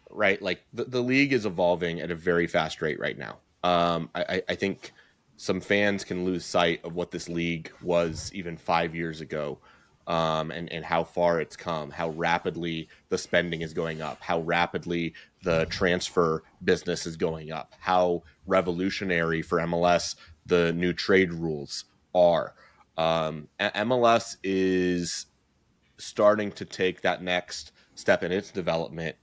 Right, like the league is evolving at a very fast rate right now. I think some fans can lose sight of what this league was even 5 years ago, and how far it's come, how rapidly the spending is going up, how rapidly the transfer business is going up, how revolutionary for MLS the new trade rules are. MLS is starting to take that next step in its development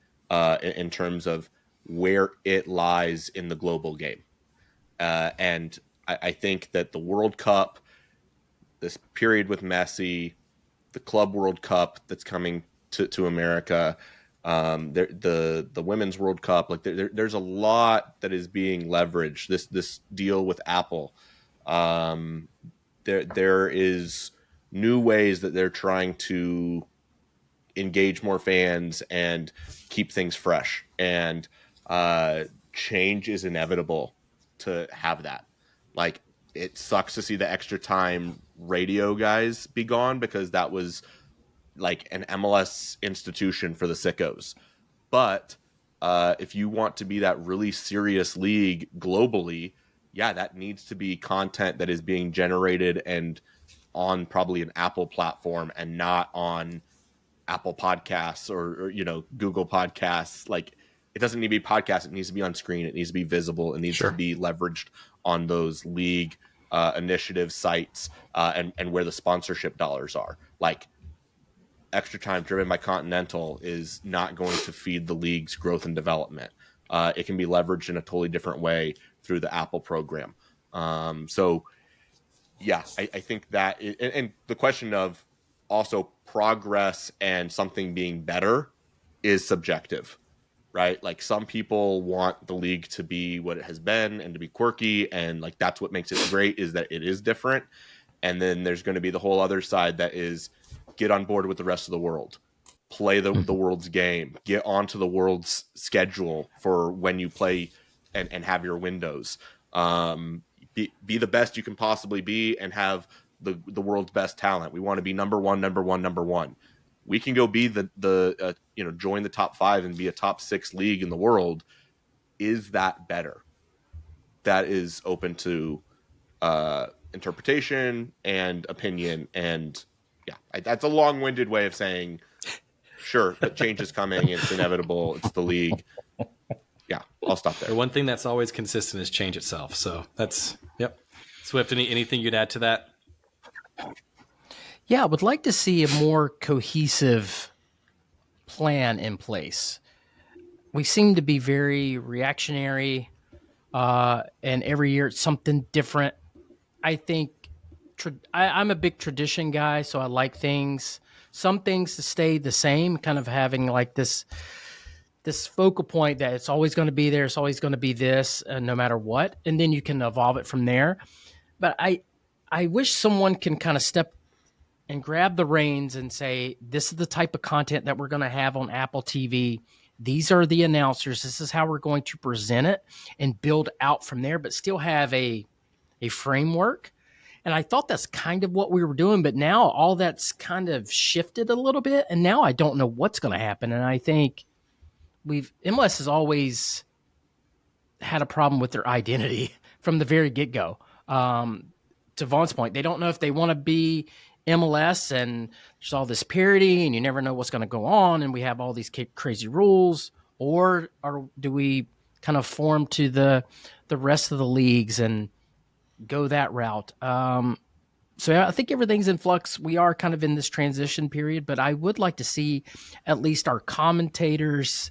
in terms of where it lies in the global game. And I think that the World Cup, this period with Messi, the Club World Cup that's coming to America, the Women's World Cup, like there's a lot that is being leveraged. This deal with Apple, there is new ways that they're trying to engage more fans and keep things fresh. And change is inevitable to have that. Like, it sucks to see the extra time radio guys be gone, because that was like an MLS institution for the sickos. But if you want to be that really serious league globally, yeah, that needs to be content that is being generated and on probably an Apple platform and not on Apple Podcasts or Google Podcasts. Like, it doesn't need to be podcast. It needs to be on screen. It needs to be visible. It needs to be leveraged on those league initiative sites and where the sponsorship dollars are. Like, extra time driven by Continental is not going to feed the league's growth and development. It can be leveraged in a totally different way through the Apple program. So, yeah, I think that and the question of also progress and something being better is subjective, right? Like, some people want the league to be what it has been and to be quirky, and like that's what makes it great, is that it is different. And then there's going to be the whole other side that is get on board with the rest of the world, play the world's game, get onto the world's schedule for when you play and have your windows. Be the best you can possibly be and have the world's best talent. We want to be number one. We can go be join the top 5 and be a top 6 league in the world. Is that better? That is open to interpretation and opinion. And yeah, that's a long-winded way of saying, sure, but change is coming. It's inevitable. It's the league. Yeah, I'll stop there. The one thing that's always consistent is change itself. So that's, yep. Swift, anything you'd add to that? Yeah, I would like to see a more cohesive plan in place. We seem to be very reactionary, and every year it's something different. I think I'm a big tradition guy, so I like some things to stay the same, kind of having like this focal point that it's always going to be there, it's always going to be this, no matter what, and then you can evolve it from there. But I wish someone can kind of step and grab the reins and say, this is the type of content that we're going to have on Apple TV. These are the announcers. This is how we're going to present it, and build out from there, but still have a framework. And I thought that's kind of what we were doing, but now all that's kind of shifted a little bit. And now I don't know what's going to happen. And I think MLS has always had a problem with their identity from the very get-go. To Vaughn's point, they don't know if they want to be MLS, and there's all this parity and you never know what's going to go on, and we have all these crazy rules, or do we kind of form to the rest of the leagues and go that route? So I think everything's in flux. We are kind of in this transition period, but I would like to see at least our commentators,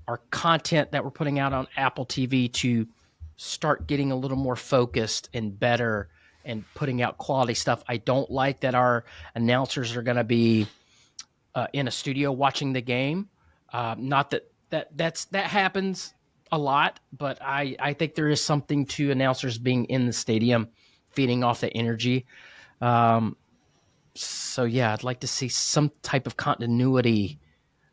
our content that we're putting out on Apple TV to start getting a little more focused and better and putting out quality stuff. I don't like that our announcers are going to be in a studio watching the game. Not that happens a lot, but I think there is something to announcers being in the stadium, feeding off the energy. So yeah, I'd like to see some type of continuity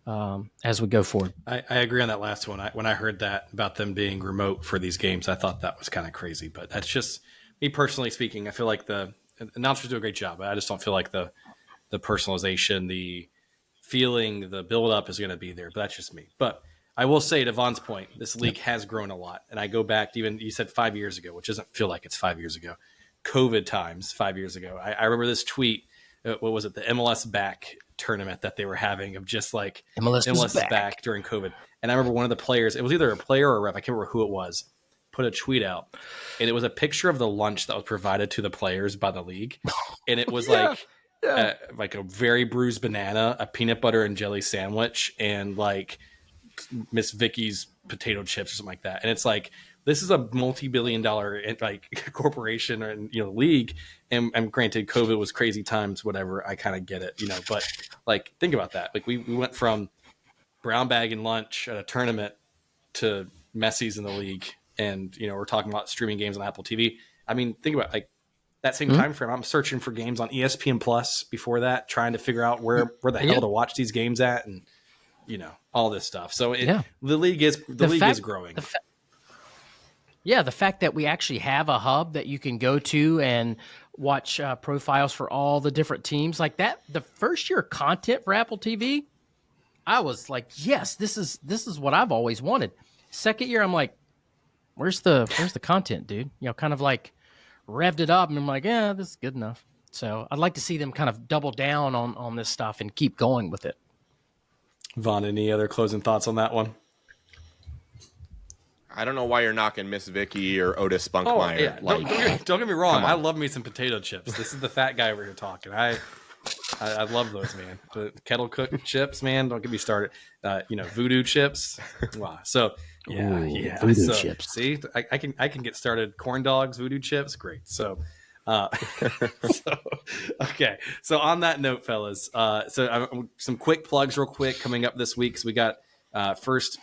as we go forward. I agree on that last one. When I heard that about them being remote for these games, I thought that was kind of crazy. But that's just me personally speaking. I feel like the announcers do a great job. I just don't feel like the personalization, the feeling, the build up is going to be there. But that's just me. But I will say, to Vaughn's point, this league has grown a lot. And I go back to even, you said 5 years ago, which doesn't feel like it's 5 years ago. COVID times 5 years ago. I remember this tweet. What was it? The MLS back tournament that they were having of just like MLS is back during COVID. And I remember one of the players, it was either a player or a rep, I can't remember who it was, put a tweet out. And it was a picture of the lunch that was provided to the players by the league. And it was like a very bruised banana, a peanut butter and jelly sandwich, and like Miss Vicky's potato chips or something like that. And it's like, this is a multi-billion-dollar like corporation or league, and granted, COVID was crazy times, whatever. I kind of get it, But like, think about that. Like, we went from brown bag and lunch at a tournament to Messi's in the league, and we're talking about streaming games on Apple TV. I mean, think about like that same time frame. I'm searching for games on ESPN Plus before that, trying to figure out where the hell to watch these games at, and all this stuff. So the league is growing. The fact that we actually have a hub that you can go to and watch profiles for all the different teams like that. The first year content for Apple TV, I was like, yes, this is what I've always wanted. Second year, I'm like, where's the content, dude? Kind of like revved it up, and I'm like, yeah, this is good enough. So I'd like to see them kind of double down on this stuff and keep going with it. Vaughn, any other closing thoughts on that one? I don't know why you're knocking Miss Vicky or Otis Spunkmeyer. Oh, yeah. Don't get me wrong. I love me some potato chips. This is the fat guy over here talking. I love those, man. The kettle cooked chips, man. Don't get me started. Voodoo chips. Wow. So voodoo chips. See, I can get started. Corn dogs, voodoo chips, great. So, okay. So on that note, fellas, some quick plugs, real quick, coming up this week. So we got first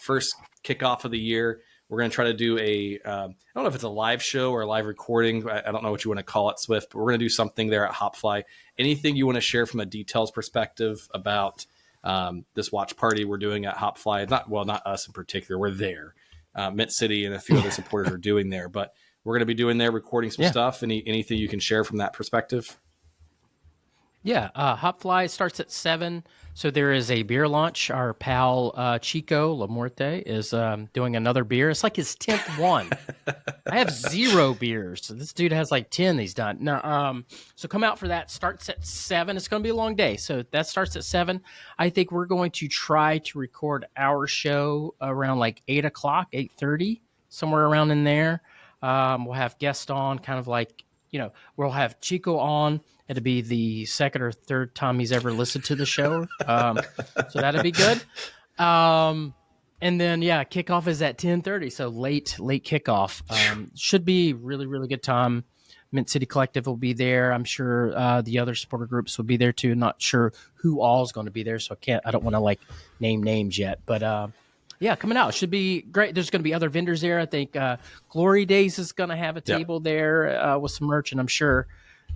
kickoff of the year. We're going to try to do I don't know if it's a live show or a live recording. I don't know what you want to call it, Swift, but we're going to do something there at Hopfly. Anything you want to share from a details perspective about this watch party we're doing at Hopfly? Not us in particular. We're there. Mint City and a few other supporters are doing there, but we're going to be doing there, recording some stuff. Anything you can share from that perspective? Yeah, Hopfly starts at 7. So there is a beer launch. Our pal Chico Lamorte is doing another beer. It's like his 10th one. I have 0 beers. So this dude has like 10 he's done. Now, so come out for that. Starts at 7. It's going to be a long day. So that starts at 7. I think we're going to try to record our show around like 8 o'clock, 8:30, somewhere around in there. We'll have guests on, kind of like, we'll have Chico on. It'll be the second or third time he's ever listened to the show. So that'll be good. And then, kickoff is at 10:30. So late kickoff. Should be really, really good time. Mint City Collective will be there. I'm sure the other supporter groups will be there too. Not sure who all is going to be there. So I don't want to like name names yet, but coming out. It should be great. There's going to be other vendors there. I think Glory Days is going to have a table there with some merch, and I'm sure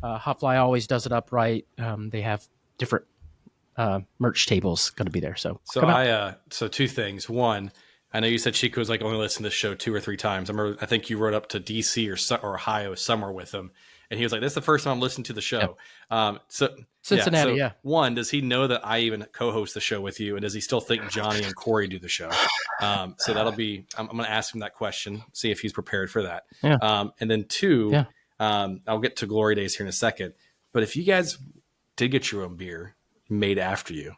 Hopfly always does it up right. They have different merch tables going to be there. So two things. One, I know you said Chico's like only listened to the show 2 or 3 times. I think you rode up to DC or Ohio somewhere with him, and he was like, "This is the first time I'm listening to the show." So Cincinnati, yeah. One, does he know that I even co-host the show with you, and does he still think Johnny and Corey do the show? So that'll be. I'm going to ask him that question, see if he's prepared for that. Yeah. And then 2, Yeah. I'll get to Glory Days here in a second. But if you guys did get your own beer made after you,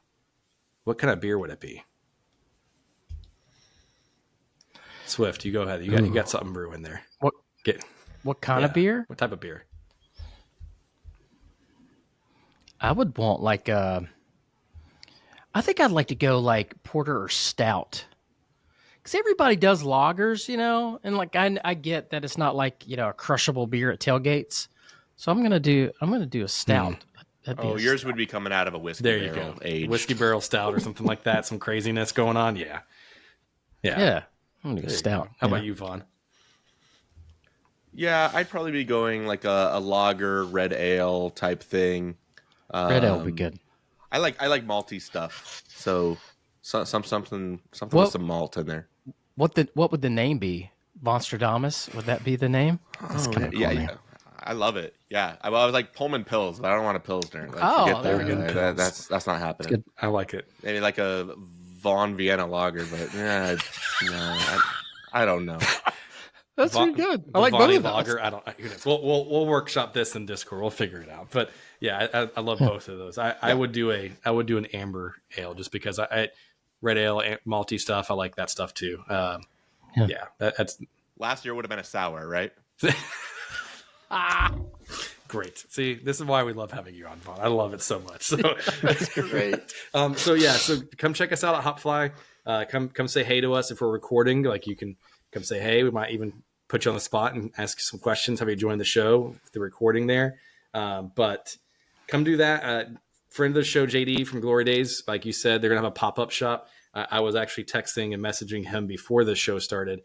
what kind of beer would it be? Swift, you go ahead. You got something brewing there. What kind of beer? What type of beer? I would want like I think I'd like to go like porter or stout. Because everybody does lagers, and like I get that it's not like a crushable beer at tailgates. So I'm gonna do a stout. Yours would be coming out of a whiskey There you barrel go. aged. Whiskey barrel stout or something like that. Some craziness going on. Yeah. I'm gonna go stout. How about you, Vaughn? Yeah, I'd probably be going like a lager, red ale type thing. Red ale would be good. I like malty stuff. So something with some malt in there. What would the name be? Vonstradamus? Would that be the name? That's kinda cool, yeah. I love it. Yeah, I was like Pullman Pills, but I don't want a Pilsner. There we go. That's not happening. I like it. Maybe like a Vaughn Vienna lager, but I don't know. That's pretty good. I like both of those. Lager. I don't. We'll workshop this in Discord. We'll figure it out. But yeah, I love both of those. I would do an amber ale just because I red ale, malty stuff. I like that stuff too. That's last year would have been a sour, right? Great. See, this is why we love having you on, Vaughn. I love it so much. So That's great. So come check us out at Hopfly. Come say hey to us if we're recording. Like you can come say hey. We might even put you on the spot and ask you some questions. Have you joined the show? The recording there. But come do that. Friend of the show, JD from Glory Days, like you said, they're gonna have a pop-up shop. I was actually texting and messaging him before the show started.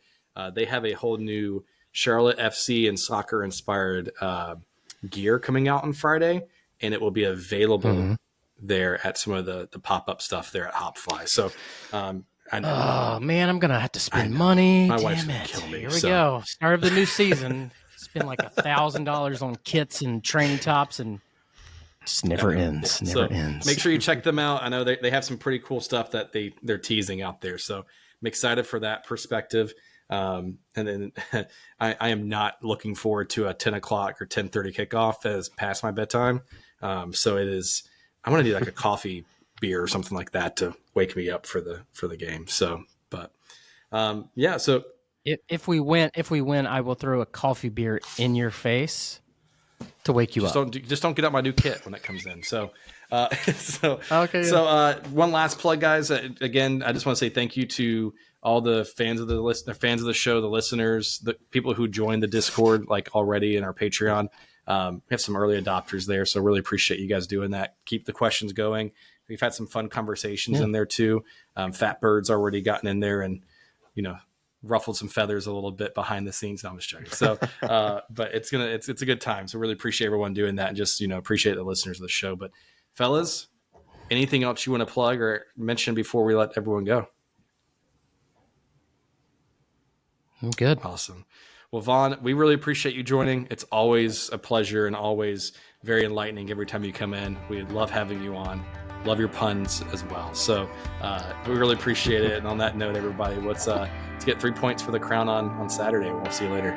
They have a whole new Charlotte FC and soccer inspired gear coming out on Friday, and it will be available there at some of the pop-up stuff there at Hopfly. So I know. Oh man, I'm gonna have to spend money. My Damn wife's it. gonna kill me. Here we go. Start of the new season. Spend like $1,000 on kits and training tops, and just never ends. Never ends. Make sure you check them out. I know they have some pretty cool stuff that they're teasing out there. So I'm excited for that perspective. And then I am not looking forward to a 10 o'clock or 10:30 kickoff as past my bedtime. So it is. I'm gonna do like a coffee beer or something like that to wake me up for the game. So, but So if we win, I will throw a coffee beer in your face to wake you up. Just don't get out my new kit when it comes in. So, okay. So one last plug, guys. Again, I just want to say thank you to all the fans of the show, the listeners, the people who joined the Discord like already in our Patreon. We have some early adopters there, so really appreciate you guys doing that. Keep the questions going. We've had some fun conversations in there too. Fat Bird's already gotten in there and ruffled some feathers a little bit behind the scenes. No, I'm just joking. So, but it's a good time. So really appreciate everyone doing that, and just appreciate the listeners of the show. But fellas, anything else you want to plug or mention before we let everyone go? I'm good. Awesome. Well, Vaughn, we really appreciate you joining. It's always a pleasure and always very enlightening every time you come in. We love having you on. Love your puns as well. So we really appreciate it. And on that note, everybody, let's get 3 points for the crown on Saturday. We'll see you later.